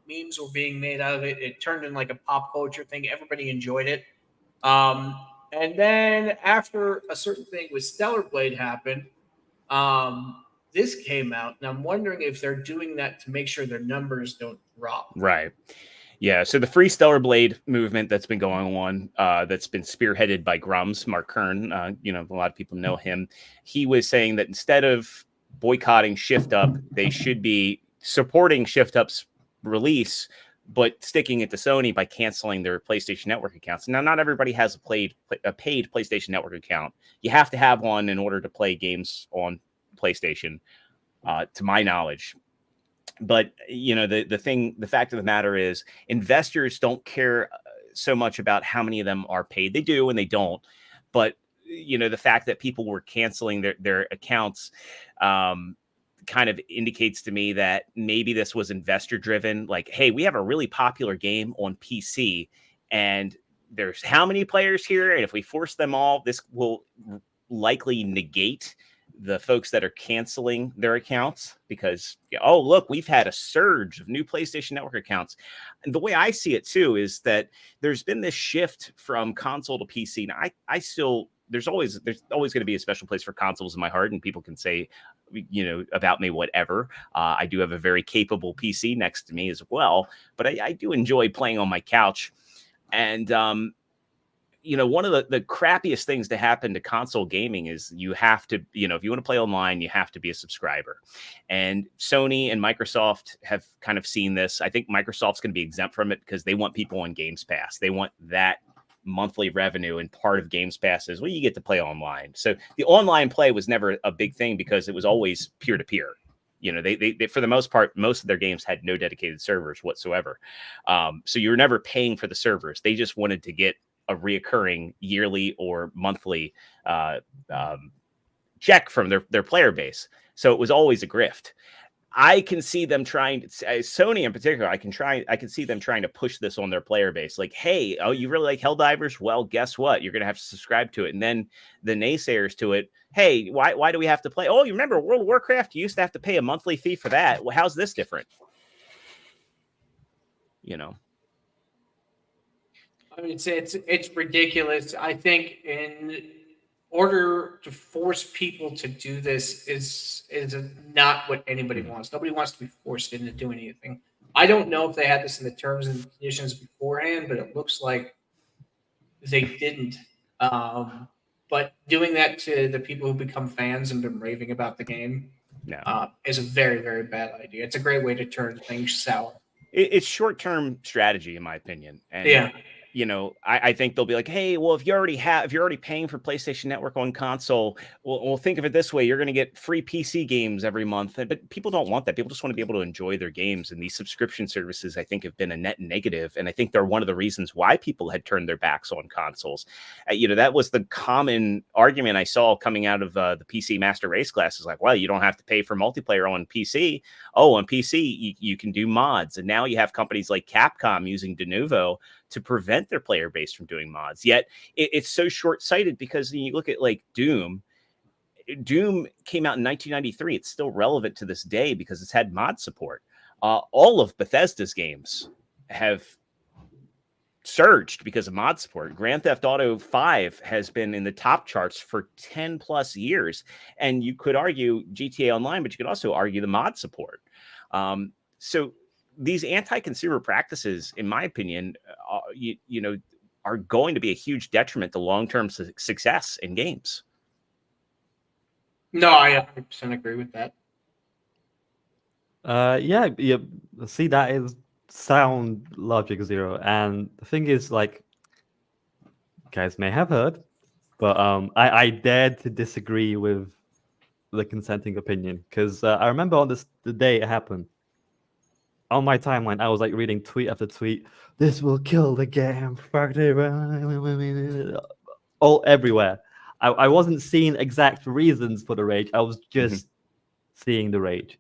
Memes were being made out of it. It turned in like a pop culture thing. Everybody enjoyed it. And then after a certain thing with Stellar Blade happened, this came out, and I'm wondering if they're doing that to make sure their numbers don't drop. Right. Yeah. So the Free Stellar Blade movement that's been going on, that's been spearheaded by Grums, Mark Kern, a lot of people know him. He was saying that instead of boycotting Shift Up, they should be supporting Shift Up's release, but sticking it to Sony by canceling their PlayStation Network accounts. Now, not everybody has a paid PlayStation Network account. You have to have one in order to play games on PlayStation, to my knowledge. But the fact of the matter is, investors don't care so much about how many of them are paid. They do and they don't. But the fact that people were canceling their accounts kind of indicates to me that maybe this was investor driven. Like, hey, we have a really popular game on PC, and there's how many players here, and if we force them all, this will likely negate the folks that are canceling their accounts because, oh, look, we've had a surge of new PlayStation Network accounts. And the way I see it too is that there's been this shift from console to PC. Now, I still, there's always going to be a special place for consoles in my heart, and people can say, about me whatever. I do have a very capable PC next to me as well, but I do enjoy playing on my couch. And one of the crappiest things to happen to console gaming is you have to, if you want to play online, you have to be a subscriber. And Sony and Microsoft have kind of seen this. I think Microsoft's going to be exempt from it because they want people on Games Pass. They want that monthly revenue, and part of Games Pass is, well, you get to play online. So the online play was never a big thing because it was always peer-to-peer. They for the most part, most of their games had no dedicated servers whatsoever. So you were never paying for the servers. They just wanted to get a reoccurring yearly or monthly check from their player base. So it was always a grift. I can see them trying, Sony in particular, I can see them trying to push this on their player base. Like, hey, oh, you really like Helldivers? Well, guess what? You're going to have to subscribe to it. And then the naysayers to it, hey, why do we have to play? Oh, you remember World of Warcraft? You used to have to pay a monthly fee for that. Well, how's this different? I mean, it's ridiculous. I think in order to force people to do this is not what anybody wants. Nobody wants to be forced into doing anything. I don't know if they had this in the terms and conditions beforehand, but it looks like they didn't. But doing that to the people who become fans and been raving about the game is a very, very bad idea. It's a great way to turn things sour. It's short-term strategy, in my opinion. And I think they'll be like, hey, well, if you're already paying for PlayStation Network on console, well, think of it this way. You're going to get free PC games every month. But people don't want that. People just want to be able to enjoy their games. And these subscription services, I think, have been a net negative. And I think they're one of the reasons why people had turned their backs on consoles. That was the common argument I saw coming out of the PC Master Race classes. Like, well, you don't have to pay for multiplayer on PC. Oh, on PC, you can do mods. And now you have companies like Capcom using Denuvo to prevent their player base from doing mods. Yet it's so short-sighted because when you look at like Doom came out in 1993. It's still relevant to this day because it's had mod support. All of Bethesda's games have surged because of mod support. Grand Theft Auto 5 has been in the top charts for 10 plus years. And you could argue GTA Online, but you could also argue the mod support. So these anti-consumer practices, in my opinion, are going to be a huge detriment to long-term success in games. No, I 100% agree with that. Yeah. See, that is sound logic, Zero. And the thing is, like, you guys may have heard, But I dared to disagree with the consenting opinion because I remember on the day it happened. On my timeline, I was like reading tweet after tweet. This will kill the game. All everywhere. I wasn't seeing exact reasons for the rage. I was just seeing the rage.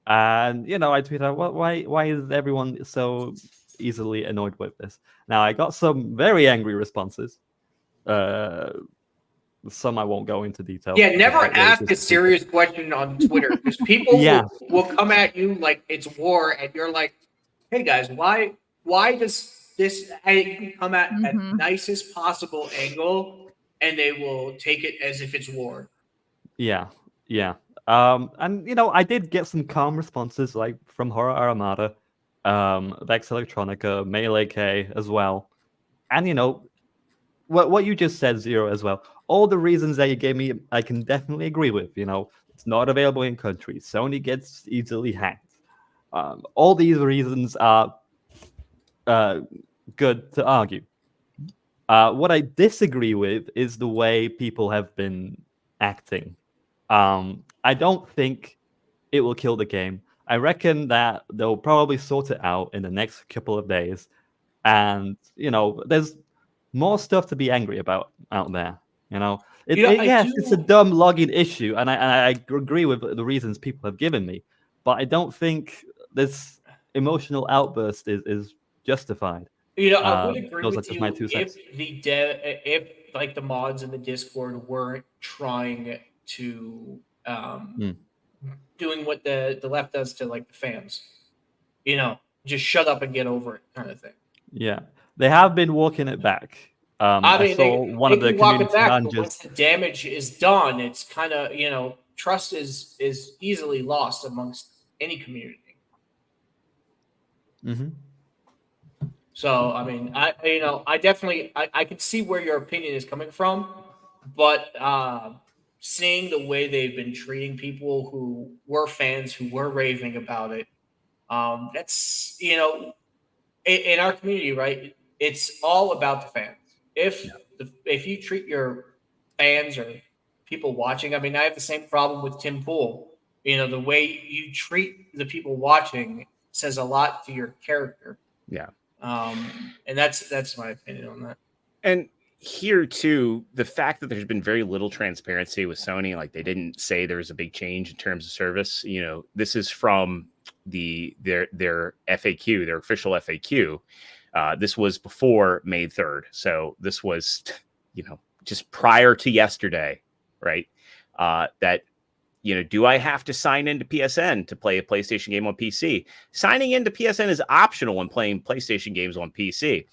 And I tweeted out, why is everyone so easily annoyed with this? Now I got some very angry responses. Some I won't go into detail. Yeah, never ask a serious question on Twitter because people will come at you like it's war, and you're like, "Hey guys, why does this?" And come at nicest possible angle, and they will take it as if it's war. Yeah. And I did get some calm responses like from Horror Armada, Vex Electronica, Melee K as well, and what you just said, Zero, as well. All the reasons that you gave me, I can definitely agree with. It's not available in countries. Sony gets easily hacked. All these reasons are good to argue. What I disagree with is the way people have been acting. I don't think it will kill the game. I reckon that they'll probably sort it out in the next couple of days. And, there's more stuff to be angry about out there. It's a dumb login issue, and I agree with the reasons people have given me, but I don't think this emotional outburst is justified. I would agree those are with just you my 2 cents. if like the mods in the Discord weren't trying to doing what the left does to like the fans. Just shut up and get over it kind of thing. Yeah, they have been walking it back. I saw one of the community managers. Once the damage is done, it's kind of trust is easily lost amongst any community. Mm-hmm. So I mean, I definitely I can see where your opinion is coming from, but seeing the way they've been treating people who were fans who were raving about it, that's in our community, right? It's all about the fans. If you treat your fans or people watching, I mean, I have the same problem with Tim Pool. The way you treat the people watching says a lot to your character. Yeah. And that's my opinion on that. And here too, the fact that there's been very little transparency with Sony, like they didn't say there's a big change in terms of service. This is from their FAQ, their official FAQ. This was before May 3rd. So this was, just prior to yesterday, right? That, do I have to sign into PSN to play a PlayStation game on PC? Signing into PSN is optional when playing PlayStation games on PC.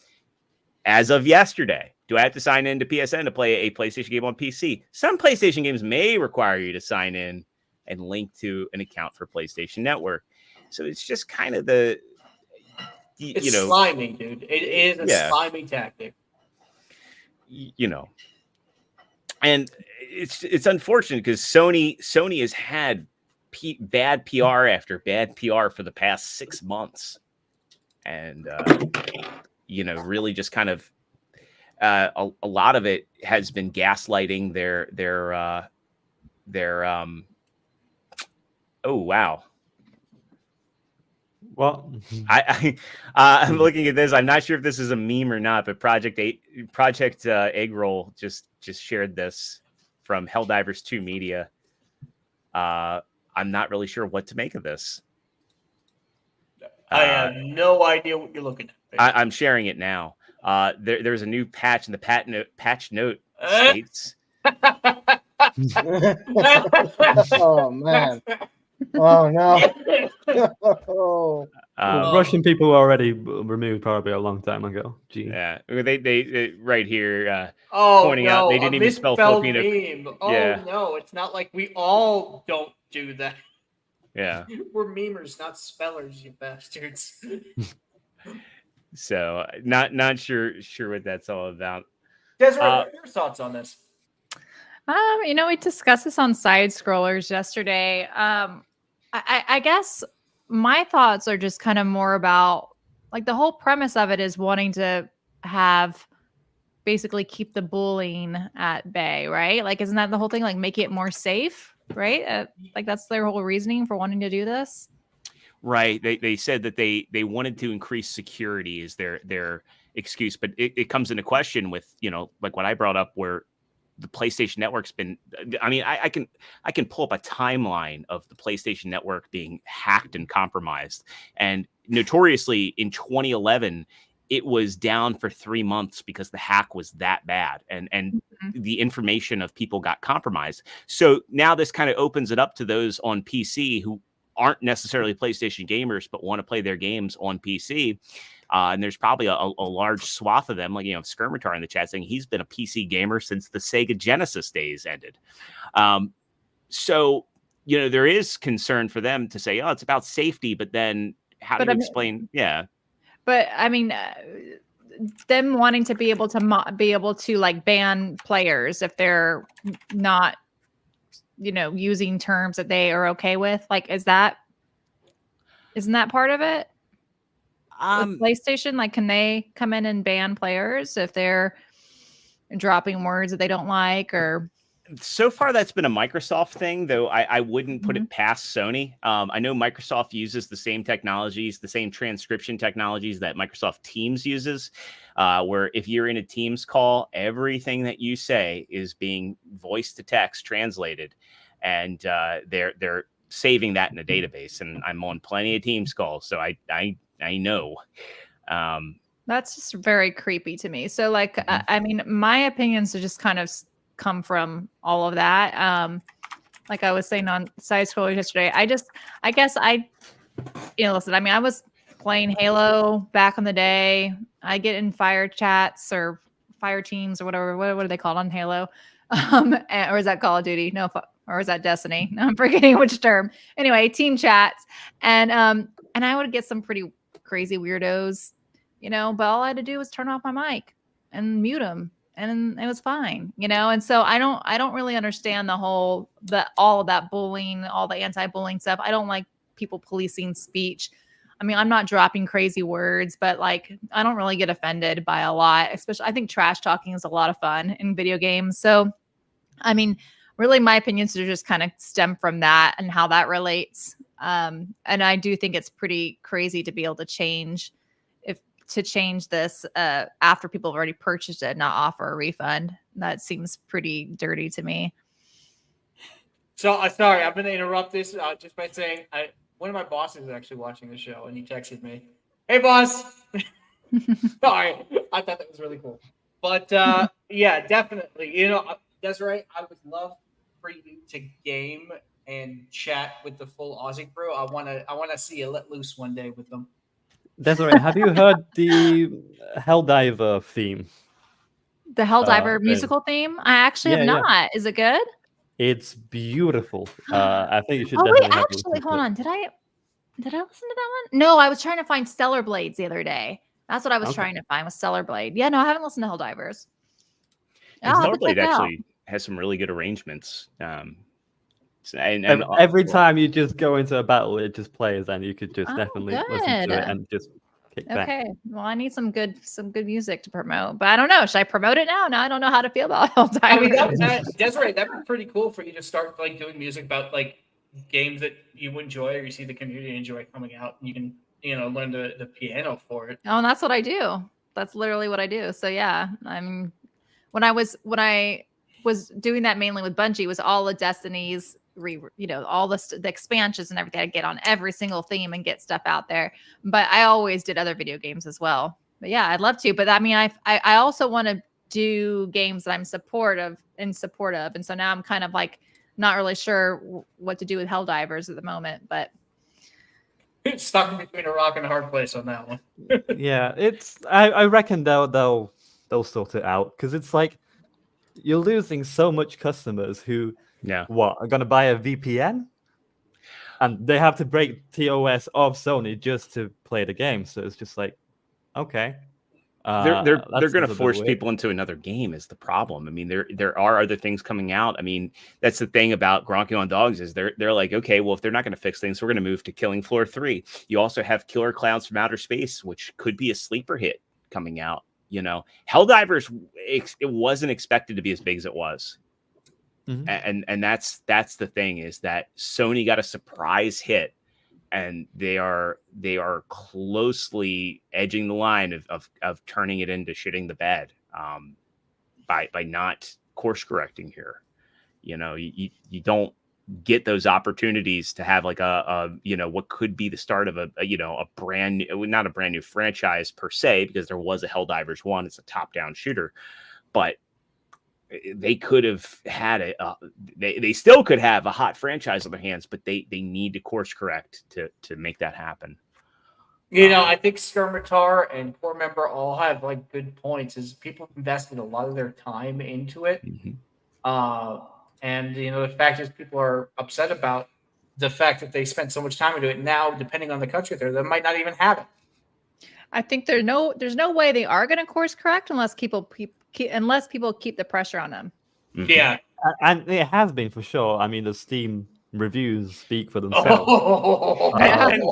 As of yesterday, do I have to sign into PSN to play a PlayStation game on PC? Some PlayStation games may require you to sign in and link to an account for PlayStation Network. So it's just kind of it's slimy, dude. It is a slimy tactic. And it's unfortunate because Sony has had bad PR after bad PR for the past 6 months, and really just kind of a lot of it has been gaslighting their oh wow. Well, I'm looking at this. I'm not sure if this is a meme or not, but Project Eggroll just shared this from Helldivers 2 Media. I'm not really sure what to make of this. I have no idea what you're looking at. I'm sharing it now. There's a new patch, and the patch note states. Oh man. Oh no! Russian people were already removed probably a long time ago. Gee. Yeah, they right here pointing out they didn't even spell Filipino. No, it's not like we all don't do that. Yeah, we're memers, not spellers, you bastards. So not sure what that's all about. Desiree, what are your thoughts on this? We discussed this on Side Scrollers yesterday. I guess my thoughts are just kind of more about like the whole premise of it is wanting to have basically keep the bullying at bay, right? Like, isn't that the whole thing? Like, make it more safe, right? Like, that's their whole reasoning for wanting to do this. Right. They said that they wanted to increase security is their excuse, but it comes into question with, like what I brought up where the PlayStation Network's been, I mean, I can pull up a timeline of the PlayStation Network being hacked and compromised. And notoriously in 2011, it was down for 3 months because the hack was that bad. And the information of people got compromised. So now this kind of opens it up to those on PC who aren't necessarily PlayStation gamers, but want to play their games on PC. And there's probably a large swath of them, like, Skirmitar in the chat saying he's been a PC gamer since the Sega Genesis days ended. So, there is concern for them to say, oh, it's about safety, but then how do you explain? Yeah. But I mean, them wanting to be able to like ban players if they're not, using terms that they are okay with. Like, isn't that part of it? With PlayStation, like, can they come in and ban players if they're dropping words that they don't like? Or so far that's been a Microsoft thing, though I wouldn't put it past Sony. I know Microsoft uses the same technologies, the same transcription technologies that Microsoft Teams uses, where if you're in a Teams call, everything that you say is being voice to text translated, and they're saving that in a database. And I'm on plenty of Teams calls, so I know. That's just very creepy to me. So, like, I mean, my opinions are just kind of come from all of that. Like I was saying on Side Scrollers yesterday, listen, I mean, I was playing Halo back in the day. I get in fire chats or fire teams or whatever. What are they called on Halo? Or is that Call of Duty? No, or is that Destiny? No, I'm forgetting which term. Anyway, team chats. And I would get some pretty crazy weirdos, but all I had to do was turn off my mic and mute them. And it was fine, and so I don't really understand all of that bullying, all the anti-bullying stuff. I don't like people policing speech. I mean, I'm not dropping crazy words, but like, I don't really get offended by a lot, especially I think trash talking is a lot of fun in video games. So, I mean, really my opinions are just kind of stem from that and how that relates. And I do think it's pretty crazy to be able to change this after people have already purchased it, not offer a refund. That seems pretty dirty to me. So sorry, I'm going to interrupt this just by saying one of my bosses is actually watching the show, and he texted me, "Hey, boss." Sorry, I thought that was really cool. But yeah, definitely. Desiree, I would love for you to game and chat with the full Aussie crew. I want to see you let loose one day with them. Desiree, have you heard the Helldiver theme? The Helldiver musical theme? I actually have not. Yeah. Is it good? It's beautiful. I think you should. Hold on. Did I listen to that one? No, I was trying to find Stellar Blades the other day. That's what I was trying to find was Stellar Blade. Yeah, no, I haven't listened to Helldivers. Stellar Blade actually has some really good arrangements. And every time you just go into a battle, it just plays, and you could just definitely listen to it and just kick back. Okay, well, I need some good music to promote, but I don't know. Should I promote it now? No, I don't know how to feel about Helldivers. I mean, Desiree, that'd be pretty cool for you to start like doing music about like games that you enjoy or you see the community enjoy coming out, and you can learn the piano for it. Oh, and that's what I do. That's literally what I do. So yeah, I'm when I was doing that mainly with Bungie was all the Destinies. All the expansions and everything. I'd get on every single theme and get stuff out there. But I always did other video games as well. But yeah, I'd love to. But I mean, I also want to do games that I'm in support of. And so now I'm kind of like not really sure what to do with Helldivers at the moment. But stuck between a rock and a hard place on that one. Yeah, I reckon they'll sort it out, because it's like you're losing so much customers who are going to buy a VPN, and they have to break TOS of Sony just to play the game. So it's just like, okay, they're going to force people into another game is the problem. I mean, there are other things coming out. I mean, that's the thing about Gronking on Dogs is they're like, okay, well, if they're not going to fix things, we're going to move to Killing Floor 3. You also have Killer Clowns from Outer Space, which could be a sleeper hit coming out You know, Helldivers, it wasn't expected to be as big as it was. And that's the thing, is that Sony got a surprise hit, and they are closely edging the line of turning it into shitting the bed by not course correcting here. You know, you don't get those opportunities to have like a you know, what could be the start of a brand new, not a brand new franchise per se, because there was a Helldivers 1. It's a top-down shooter, but they could have had they still could have a hot franchise on their hands, but they need to course correct to make that happen. You know, I think Skirmitar and Core Member all have like good points. Is people invested a lot of their time into it, and you know, the fact is people are upset about the fact that they spent so much time into it. Now, depending on the country, they might not even have it. I think there's no way they are going to course correct unless people keep the pressure on them. Yeah, and it has been for sure. I mean, the Steam reviews speak for themselves. And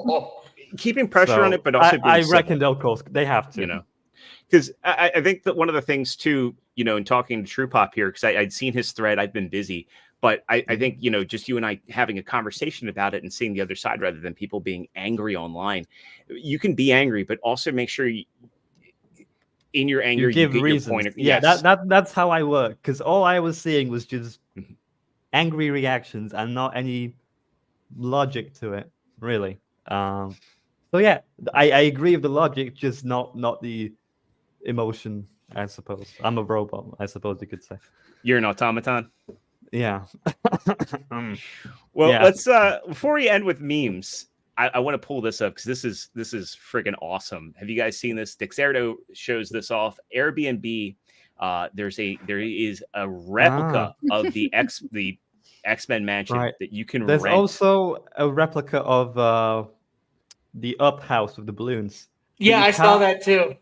keeping pressure on it, but also I reckon they'll course. They have to, you know, because I think that one of the things too, you know, in talking to True Pop here, because I'd seen his thread, I've been busy. But I think, you know, just you and I having a conversation about it and seeing the other side rather than people being angry online. You can be angry, but also make sure in your anger, you give get reasons. your point of, yeah, yes. that's how I work. Because all I was seeing was just angry reactions and not any logic to it, really. So yeah, I agree with the logic, just not the emotion, I suppose. I'm a robot, I suppose you could say. You're an automaton. Yeah. Well, yeah. let's before we end with memes, I want to pull this up because this is freaking awesome. Have you guys seen this? Dexerto shows this off. Airbnb. There is a replica of the X-Men mansion that you can There's rent. also a replica of the Up house with the balloons. Yeah, I saw that too.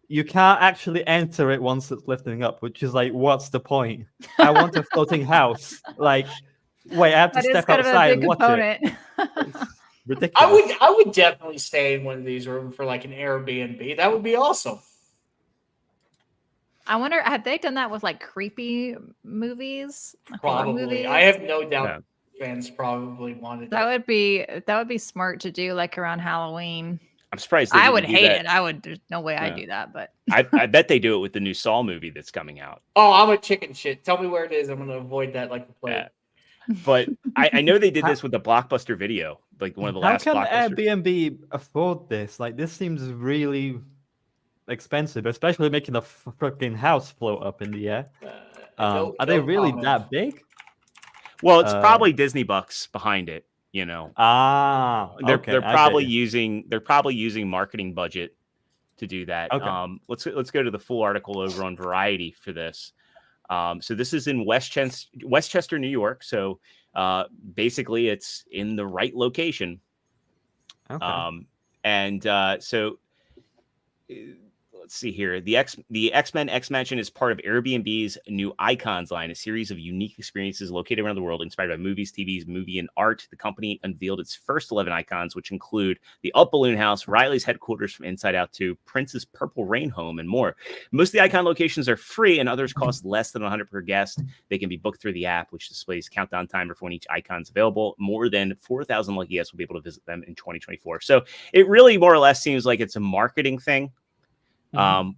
You can't actually enter it once it's lifting up, which is like, what's the point? I want a floating house. Like, wait, I have to step outside and watch it. Ridiculous. I would definitely stay in one of these rooms for like an Airbnb. That would be awesome. I wonder, have they done that with like creepy movies? Probably. Movies? I have no doubt fans probably wanted that. Would be smart to do like around Halloween. I'm surprised. I would hate it. There's no way I'd do that, but I bet they do it with the new Saw movie that's coming out. Oh, I'm a chicken shit. Tell me where it is. I'm going to avoid that like the plague. Yeah. But I know they did this with the Blockbuster Video, like one of the last. How can Airbnb afford this? Like, this seems really expensive, especially making a freaking house float up in the air. Are they really that big? Well, it's probably Disney bucks behind it. You know, they're probably using marketing budget to do that. Okay. Let's go to the full article over on Variety for this. So this is in Westchester, New York. So basically, it's in the right location. Okay. So let's see here. The X-Men X-Mansion is part of Airbnb's new Icons line, a series of unique experiences located around the world, inspired by movies, TVs, movie, and art. The company unveiled its first 11 icons, which include the Up Balloon House, Riley's headquarters from Inside Out 2, Prince's Purple Rain home, and more. Most of the icon locations are free, and others cost less than $100 per guest. They can be booked through the app, which displays countdown timer for when each icon is available. More than 4,000 lucky guests will be able to visit them in 2024. So it really more or less seems like it's a marketing thing.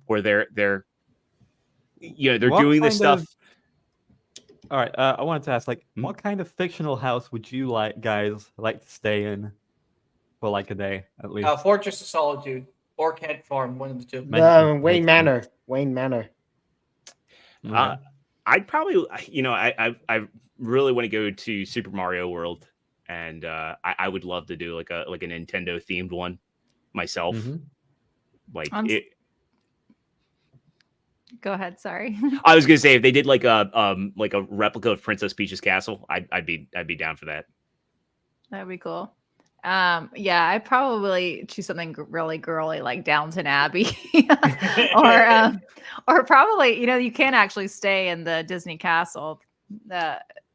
Where they're doing this stuff. All right, I wanted to ask, like, what kind of fictional house would you guys like to stay in for like a day at least? Fortress of Solitude or Kent Farm, one of the two. Wayne Manor. Wayne Manor. I'd probably, I really want to go to Super Mario World, and I would love to do like a Nintendo themed one myself. Go ahead. Sorry. I was gonna say if they did like a replica of Princess Peach's castle, I'd be down for that. That'd be cool. Yeah, I'd probably choose something really girly like Downton Abbey, or probably you can actually stay in the Disney castle.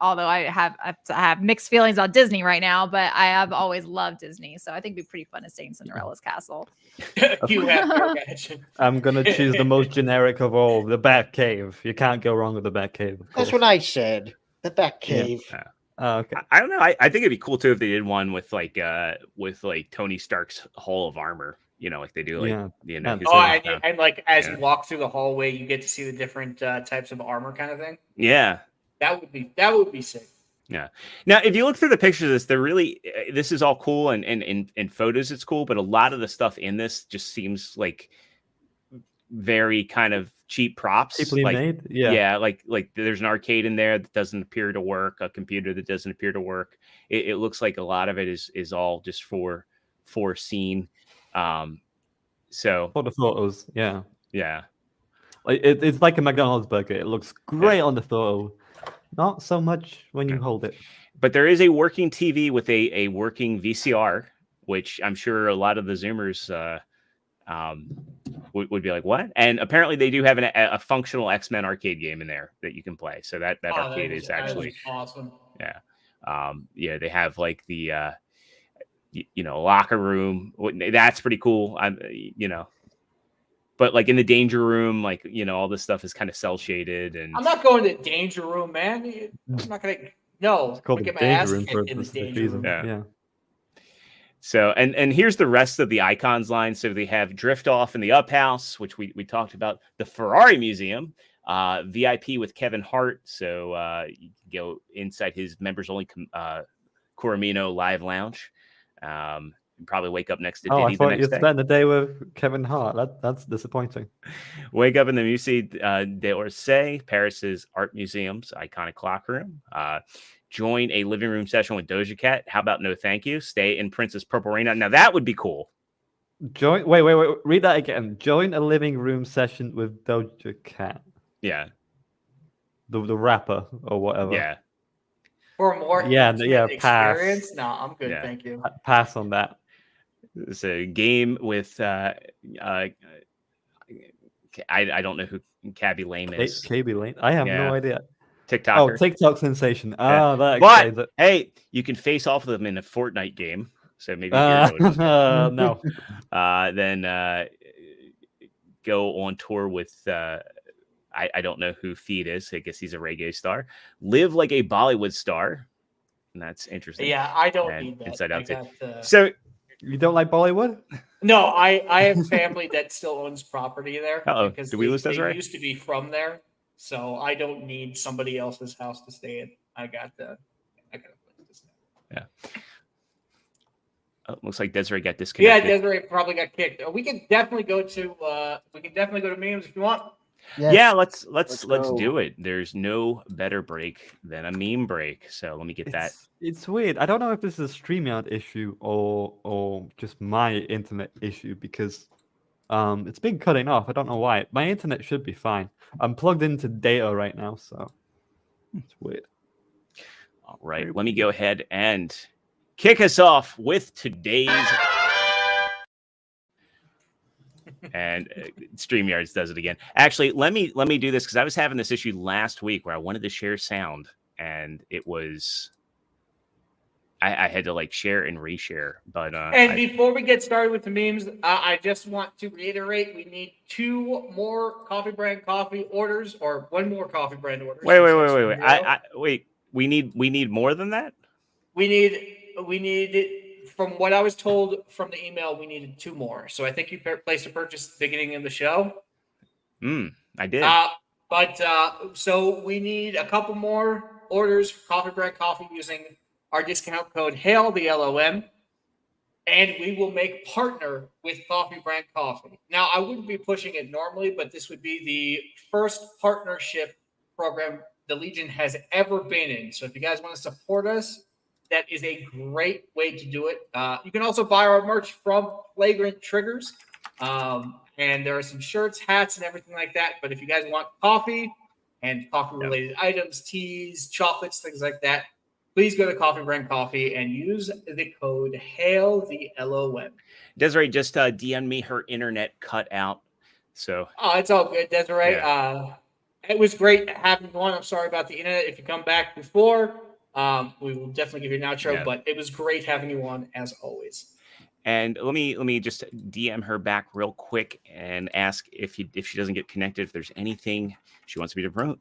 although I have mixed feelings on Disney right now, but I have always loved Disney, so I think it'd be pretty fun to stay in Cinderella's castle. You have to imagine. I'm gonna choose the most generic of all, the Batcave. You can't go wrong with the Batcave. That's what I said. The Batcave. Oh, okay. I don't know. I think it'd be cool too if they did one with like Tony Stark's Hall of Armor. You know, like they do, like his and like as you walk through the hallway, you get to see the different types of armor, kind of thing. Yeah, that would be sick. Yeah. Now, if you look through the pictures of this, they're really this is all cool, and in photos it's cool, but a lot of the stuff in this just seems like very kind of cheap props. Cheaply made? Yeah. Like there's an arcade in there that doesn't appear to work, a computer that doesn't appear to work. It looks like a lot of it is all just for scene. So for the photos, yeah. Like it's like a McDonald's burger. It looks great on the photo, not so much when you hold it. But there is a working TV with a working VCR, which I'm sure a lot of the Zoomers would be like, what? And apparently they do have a functional X-Men arcade game in there that you can play. So that arcade is actually awesome. Yeah. They have like the locker room. That's pretty cool. But like in the danger room, like, all this stuff is kind of cell shaded. And I'm not going to the danger room, man. I'm not going to. No, it's called the danger room for in the danger room. Yeah. So, and here's the rest of the icons line. So they have Drift Off in the Up House, which we talked about, the Ferrari Museum, VIP with Kevin Hart. So you can go inside his members only Coromino Live Lounge. Probably wake up next to Diddy I thought the next you day. spent the day with Kevin Hart. That's disappointing. Wake up in the Musée d'Orsay, Paris's art museum's iconic clock room. Join a living room session with Doja Cat. How about no thank you? Stay in Princess Purple Rain. Now that would be cool. Wait. Read that again. Join a living room session with Doja Cat. Yeah. The rapper or whatever. Yeah. For more experience? Pass. No, I'm good. Thank you. Pass on that. It's a game with I don't know who Cabby Lane is. Cabby Lane? I have no idea. TikToker. Oh, TikTok sensation. That explains it. Hey, you can face off with them in a Fortnite game. So maybe no. Then go on tour with I don't know who Feed is. I guess he's a reggae star. Live like a Bollywood star. And that's interesting. Yeah, I don't need that. Inside Out too. So you don't like Bollywood? No, I have family that still owns property there. Because did we lose Desiree? They used to be from there, so I don't need somebody else's house to stay in. I got a place to stay. Yeah. Looks like Desiree got disconnected. Yeah, Desiree probably got kicked. We can definitely go to memes if you want. Yes. Yeah, let's do it. There's no better break than a meme break. So let me get that. It's weird. I don't know if this is a StreamYard issue or just my internet issue because it's been cutting off. I don't know why. My internet should be fine. I'm plugged into data right now, so it's weird. All right, let me go ahead and kick us off with today's. And StreamYards does it again. Actually, let me do this because I was having this issue last week where I wanted to share sound, and it was I had to like share and reshare. But before we get started with the memes, I just want to reiterate: we need 2 more Coffee Brand coffee orders, or 1 more Coffee Brand order. Wait. We need more than that. We need. From what I was told from the email, we needed 2 more. So I think you placed a purchase at the beginning of the show. I did. So we need a couple more orders for Coffee Brand Coffee using our discount code HAIL, the LOM, and we will make partner with Coffee Brand Coffee. Now, I wouldn't be pushing it normally, but this would be the first partnership program the Legion has ever been in. So if you guys want to support us, that is a great way to do it. You can also buy our merch from Flagrant Triggers. And there are some shirts, hats, and everything like that. But if you guys want coffee and coffee-related items, teas, chocolates, things like that, please go to Coffee Brand Coffee and use the code HAIL, the LOM. Desiree just DM'd me her internet cut out. So it's all good, Desiree. It was great having you on. I'm sorry about the internet. If you come back before, we will definitely give you an outro. Yeah. But it was great having you on as always. And let me just DM her back real quick and ask if she doesn't get connected, if there's anything she wants me to promote.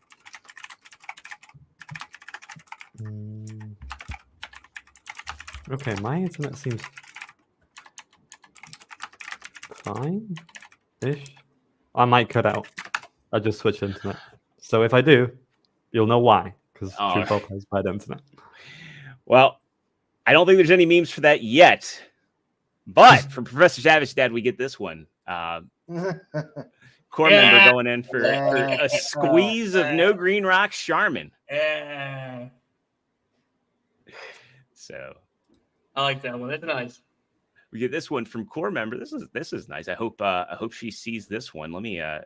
Okay, my internet seems fine-ish. I might cut out. I just switched internet. So if I do, you'll know why. Because True Pop has bad internet. Well, I don't think there's any memes for that yet. But from Professor Savage Dad, we get this one. Core member going in for a squeeze of no green rocks Charmin. So I like that one. That's nice. We get this one from core member. This is nice. I hope she sees this one. Let me I'll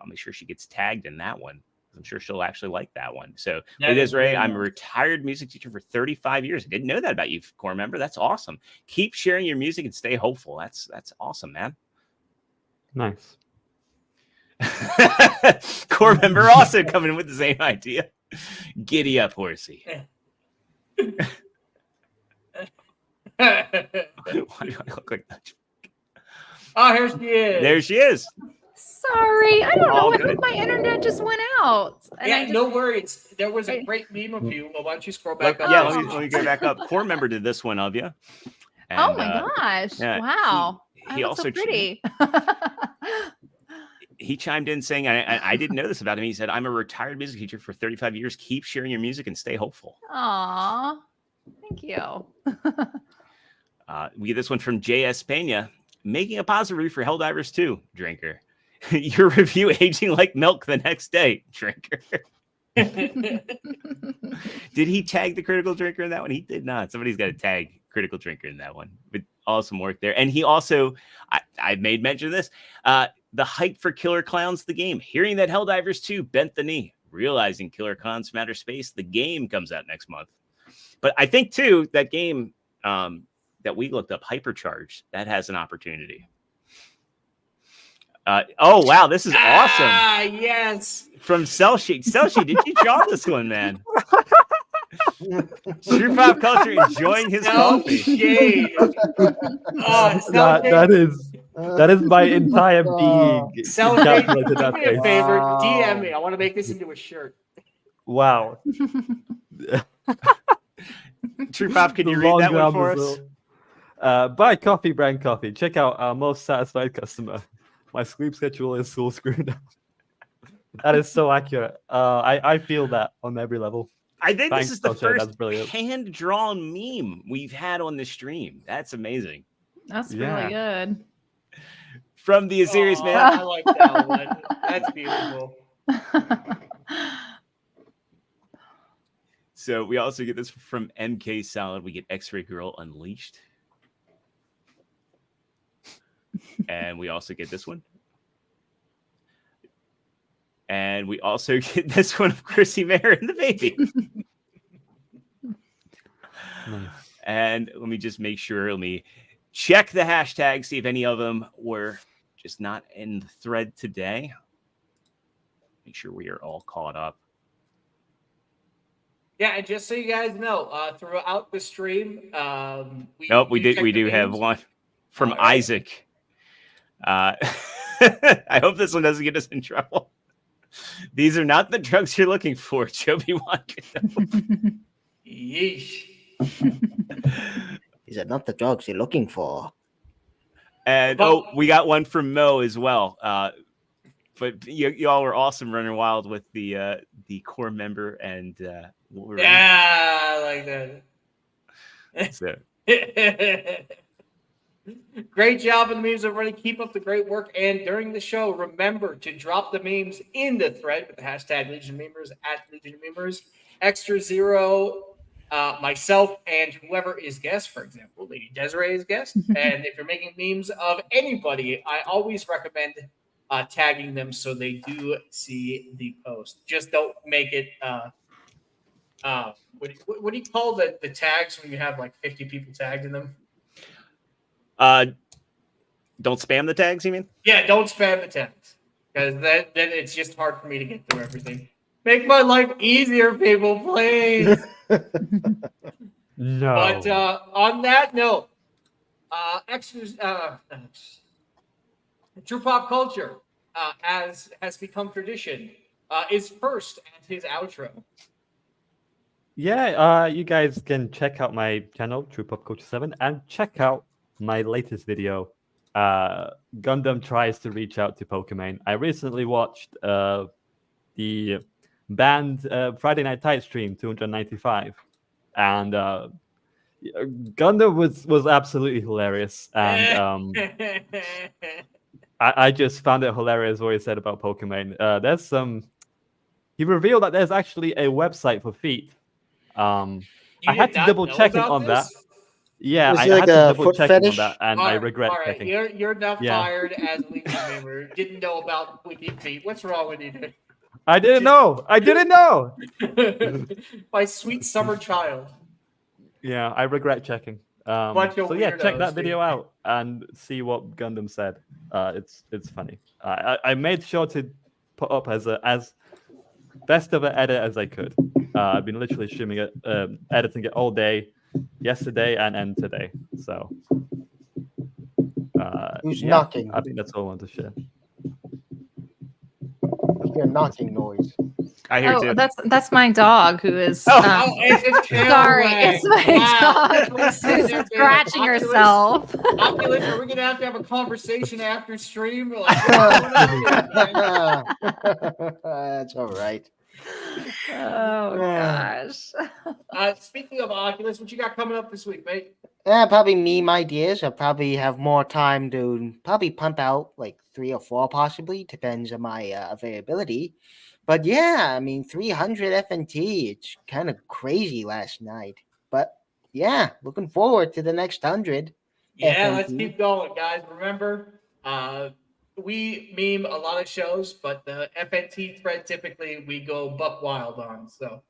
make sure she gets tagged in that one. I'm sure she'll actually like that one. So, Desiree, I'm a retired music teacher for 35 years. I didn't know that about you, core member. That's awesome. Keep sharing your music and stay hopeful. That's awesome, man. Nice. Core member also coming in with the same idea. Giddy up, horsey. Why do I look like that? Oh, here she is. There she is. Sorry, I don't know. I think my internet just went out. And no worries. There was a great meme of you. Well, why don't you scroll back up? Yeah, let me go back up. Core member did this one of you. And, oh my gosh! Yeah, wow, he also so pretty. He chimed in saying, I didn't know this about him. He said, I'm a retired music teacher for 35 years. Keep sharing your music and stay hopeful. Aw, thank you. We get this one from J.S. Pena. Making a positive review for Helldivers 2, drinker. Your review aging like milk the next day, drinker. Did he tag the critical drinker in that one? He did not. Somebody's got to tag critical drinker in that one. But awesome work there. And he also, I made mention of this, the hype for Killer Clowns, the game. Hearing that Helldivers 2 bent the knee. Realizing Killer Clowns from Outer Space, the game comes out next month. But I think, too, that game that we looked up, Hypercharged, that has an opportunity. Oh, wow. This is awesome. Ah, yes. From Selshi. Selshi, did you draw this one, man? True pop culture enjoying his coffee. That is my entire being. Celebrate. Do me a favor. DM me. I want to make this into a shirt. Wow. True pop, can you read that one for us? Buy coffee brand coffee. Check out our most satisfied customer. My sleep schedule is so screwed up. That is so accurate. I feel that on every level. I think this is the first hand-drawn meme we've had on the stream. That's amazing. That's really good. From the Serious Man. I like that one. That's beautiful. So we also get this from MK Salad. We get X-Ray Girl Unleashed. And we also get this one. And we also get this one of Chrissy Mayer and the baby. Nice. And let me just make sure. Let me check the hashtag, see if any of them were just not in the thread today. Make sure we are all caught up. Yeah, and just so you guys know, throughout the stream, we do have one from Isaac. I hope this one doesn't get us in trouble. These are not the drugs you're looking for, Joby Wonder. Yeesh. These are not the drugs you're looking for. And we got one from Mo as well. But y'all were awesome running wild with the core member and Wolverine. Yeah, I like that. So. Great job in the memes already. Keep up the great work. And during the show, remember to drop the memes in the thread with the hashtag Legion of Memers at Legion of Memers. Extra Zero, myself, and whoever is guest, for example, Lady Desiree is guest. And if you're making memes of anybody, I always recommend tagging them so they do see the post. Just don't make it what do you call the tags when you have like 50 people tagged in them? Don't spam the tags, you mean? Yeah, don't spam the tags. because then it's just hard for me to get through everything. Make my life easier, people, please. No. But on that note, True Pop Culture, as has become tradition, is first at his outro. Yeah, you guys can check out my channel, True Pop Culture 7, and check out my latest video. Gundam tries to reach out to Pokemon. I recently watched the band Friday Night Tight stream 295, and Gundam was absolutely hilarious, and I just found it hilarious what he said about Pokemon. There's some. He revealed that there's actually a website for feet. I had to double checking on that. Yeah, Was I it like had to a double foot checking on fetish? that, and I regret checking. You're now Yeah. fired as a legal member. Didn't know about Wiki Feet. What's wrong with you, dude? I didn't know. I didn't know. My sweet summer child. Yeah, I regret checking. Bunch of So yeah, check weirdos, that video dude. out and see what Gundam said. It's funny. I made sure to put up as best of an edit as I could. I've been literally streaming it, editing it all day, yesterday and today. So Who's yeah, knocking? I think that's all I want to share. I hear knocking noise. I hear Oh, too. that's my dog who is. It's a tail Sorry, wag. it's my Wow. dog Let's sit there, who's scratching Oculus. herself. Oculus, are we gonna have a conversation after stream? Like, what's going on here? That's all right. Oh gosh. Speaking of Oculus, what you got coming up this week, mate? Probably meme ideas. I'll probably have more time to probably pump out like 3 or 4, possibly. Depends on my availability. But yeah, I mean, 300 FNT. It's kind of crazy last night. But yeah, looking forward to the next 100. Yeah, let's FNT. keep going, guys. Remember, we meme a lot of shows, but the FNT thread typically we go buck wild on. So,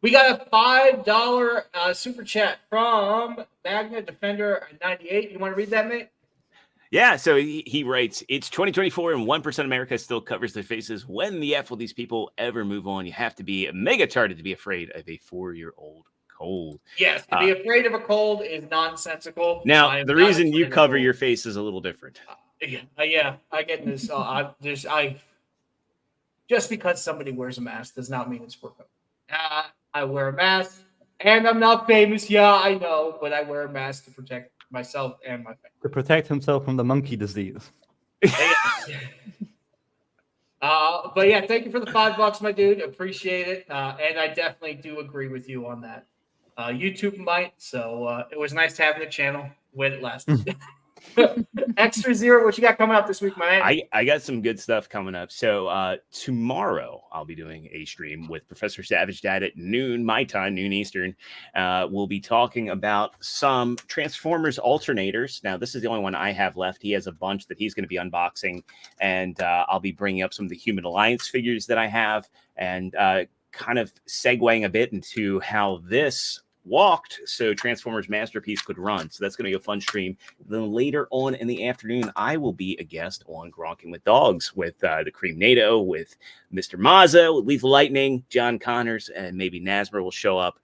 we got a $5 super chat from Magna Defender 98. You want to read that, mate? Yeah, so he writes, it's 2024 and 1% of America still covers their faces. When the F will these people ever move on? You have to be mega retarded to be afraid of a 4-year-old cold. Yes, to be afraid of a cold is nonsensical. Now, the reason you cover your face is a little different. Yeah, I get this. Just because somebody wears a mask does not mean it's working. I wear a mask, and I'm not famous. Yeah, I know, but I wear a mask to protect myself and my family. To protect himself from the monkey disease. But yeah, thank you for the $5, my dude. Appreciate it. And I definitely do agree with you on that. YouTube might, so it was nice to have the channel when it lasted. Extra Zero, what you got coming up this week, my man? I got some good stuff coming up. So tomorrow I'll be doing a stream with Professor Savage Dad at noon, my time, noon Eastern. We'll be talking about some Transformers alternators. Now, this is the only one I have left. He has a bunch that he's going to be unboxing, and I'll be bringing up some of the Human Alliance figures that I have, and kind of segueing a bit into how this walked so Transformers Masterpiece could run. So that's going to be a fun stream. Then later on in the afternoon, I will be a guest on Gronking with Dogs with the Cream NATO, with Mr. Mazza, with Lethal Lightning, John Connors, and maybe Nasmer will show up.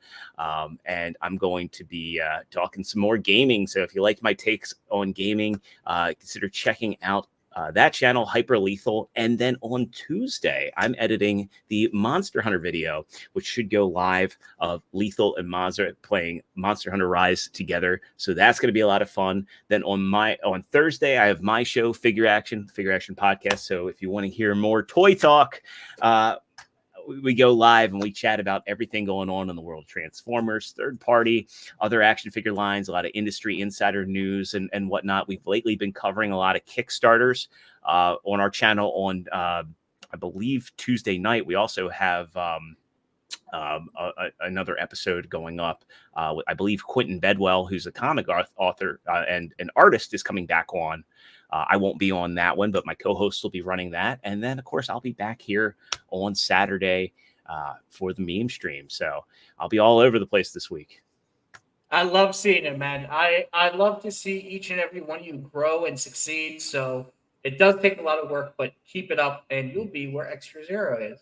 And I'm going to be talking some more gaming. So if you liked my takes on gaming, consider checking out that channel, Hyper Lethal. And then on Tuesday, I'm editing the Monster Hunter video, which should go live of Lethal and Mazza playing Monster Hunter Rise together. So that's going to be a lot of fun. Then on Thursday, I have my show, Figure Action Podcast. So if you want to hear more toy talk, we go live and we chat about everything going on in the world of Transformers, third party, other action figure lines, a lot of industry insider news and whatnot. We've lately been covering a lot of Kickstarters on our channel on, I believe, Tuesday night. We also have another episode going up. I believe Quentin Bedwell, who's a comic author and an artist, is coming back on. I won't be on that one, but my co-hosts will be running that. And then, of course, I'll be back here on Saturday for the meme stream. So I'll be all over the place this week. I love seeing it, man. I love to see each and every one of you grow and succeed. So it does take a lot of work, but keep it up, and you'll be where Extra Zero is.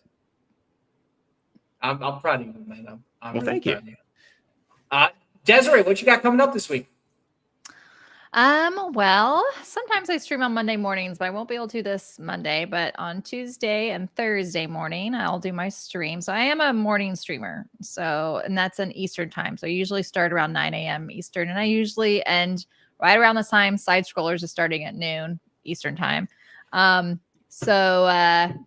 I'm proud of you, man. I'm Well, really thank you. proud of you. Desiree, what you got coming up this week? Well, sometimes I stream on Monday mornings, but I won't be able to this Monday. But on Tuesday and Thursday morning, I'll do my stream. So I am a morning streamer. So, and that's in Eastern time. So I usually start around 9 a.m. Eastern, and I usually end right around the time Side Scrollers is starting at noon Eastern time. So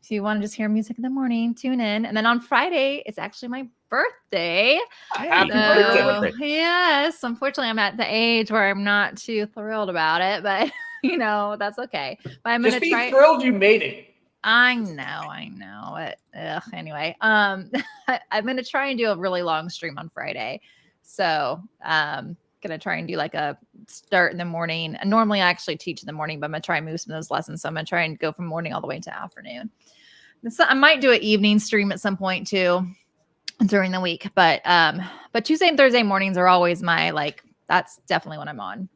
if you want to just hear music in the morning, tune in. And then on Friday, it's actually my birthday. Happy So, birthday. yes, unfortunately, I'm at the age where I'm not too thrilled about it, but that's okay. But I'm Just gonna be try. thrilled you made it. I know. Anyway, I'm gonna try and do a really long stream on Friday. So, gonna try and do like a start in the morning. And normally I actually teach in the morning, but I'm gonna try and move some of those lessons. So I'm gonna try and go from morning all the way to afternoon. And so I might do an evening stream at some point too during the week, but Tuesday and Thursday mornings are always my that's definitely when I'm on.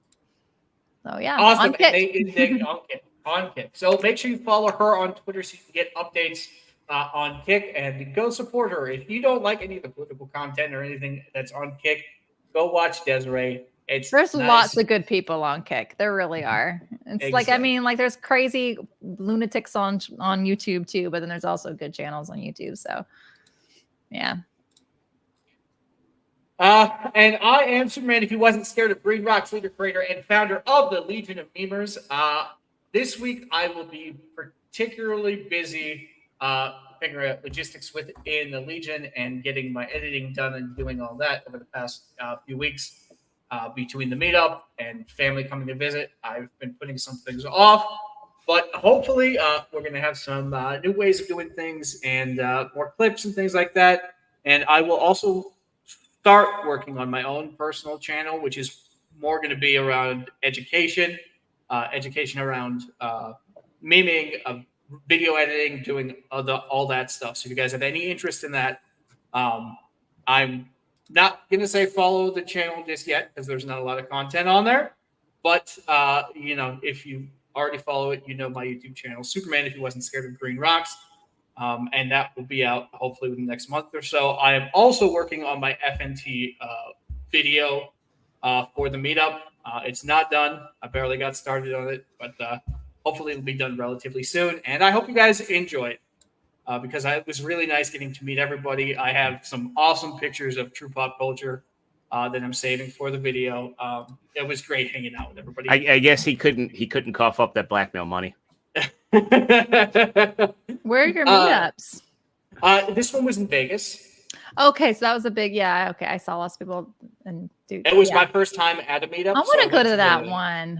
So yeah, Awesome. on Kick. They on Kick. So make sure you follow her on Twitter so you can get updates on Kick, and go support her. If you don't like any of the political content or anything that's on Kick, go watch Desiree. There's nice. lots of good people on Kick. There really are. It's Exactly. there's crazy lunatics on YouTube too, but then there's also good channels on YouTube. So yeah. And I am Superman. If he wasn't scared of Green Rock's leader, creator, and founder of the Legion of Memers. This week I will be particularly busy figuring out logistics within the Legion and getting my editing done and doing all that over the past few weeks. Between the meetup and family coming to visit, I've been putting some things off, but hopefully we're going to have some new ways of doing things and more clips and things like that. And I will also start working on my own personal channel, which is more going to be around education around memeing, video editing, doing all that stuff. So if you guys have any interest in that, I'm not going to say follow the channel just yet because there's not a lot of content on there. But, if you already follow it, my YouTube channel, Superman, if he wasn't scared of green rocks. And that will be out hopefully within the next month or so. I am also working on my FNT video for the meetup. It's not done. I barely got started on it, but hopefully it'll be done relatively soon. And I hope you guys enjoy it. Because it was really nice getting to meet everybody. I have some awesome pictures of true pop culture that I'm saving for the video. It was great hanging out with everybody. I guess he couldn't cough up that blackmail money. Where are your meetups? This one was in Vegas. Okay, so that was a big Okay, I saw lots of people It was my first time at a meetup. I want to go to that one.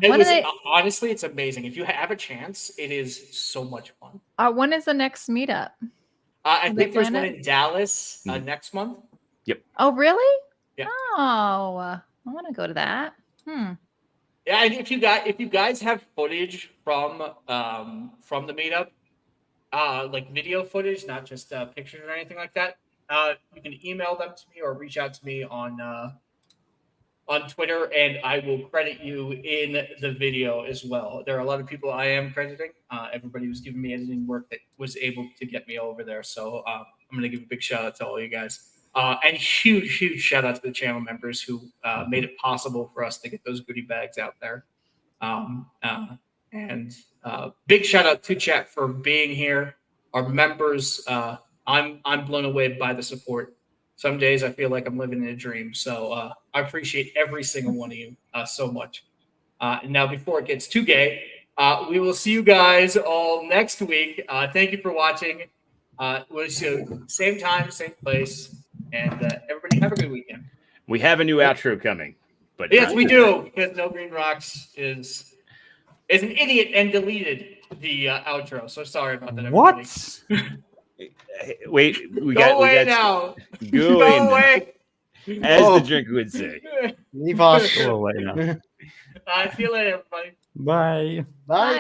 Honestly, it's amazing. If you have a chance, it is so much fun. When is the next meetup? I think there's one in Dallas next month. Yep. Oh, really? Yeah. Oh, I want to go to that. Yeah, and if you guys have footage from the meetup, like video footage, not just pictures or anything like that, you can email them to me or reach out to me on Twitter, and I will credit you in the video as well. There are a lot of people I am crediting. Everybody who's giving me editing work that was able to get me over there. So I'm going to give a big shout out to all you guys. And huge shout out to the channel members who made it possible for us to get those goodie bags out there. And big shout out to chat for being here. Our members, I'm blown away by the support. Some days I feel like I'm living in a dream. So I appreciate every single one of you so much. Now, before it gets too gay, we will see you guys all next week. Thank you for watching. We'll see you same time, same place. And everybody have a good weekend. We have a new outro coming. But yes, we do, because No Green Rocks is an idiot and deleted the outro. So sorry about that, everybody. What? Wait, we got now. Go away. As the drink would say. Leave us. Go away now. See you later, everybody. Bye. Bye.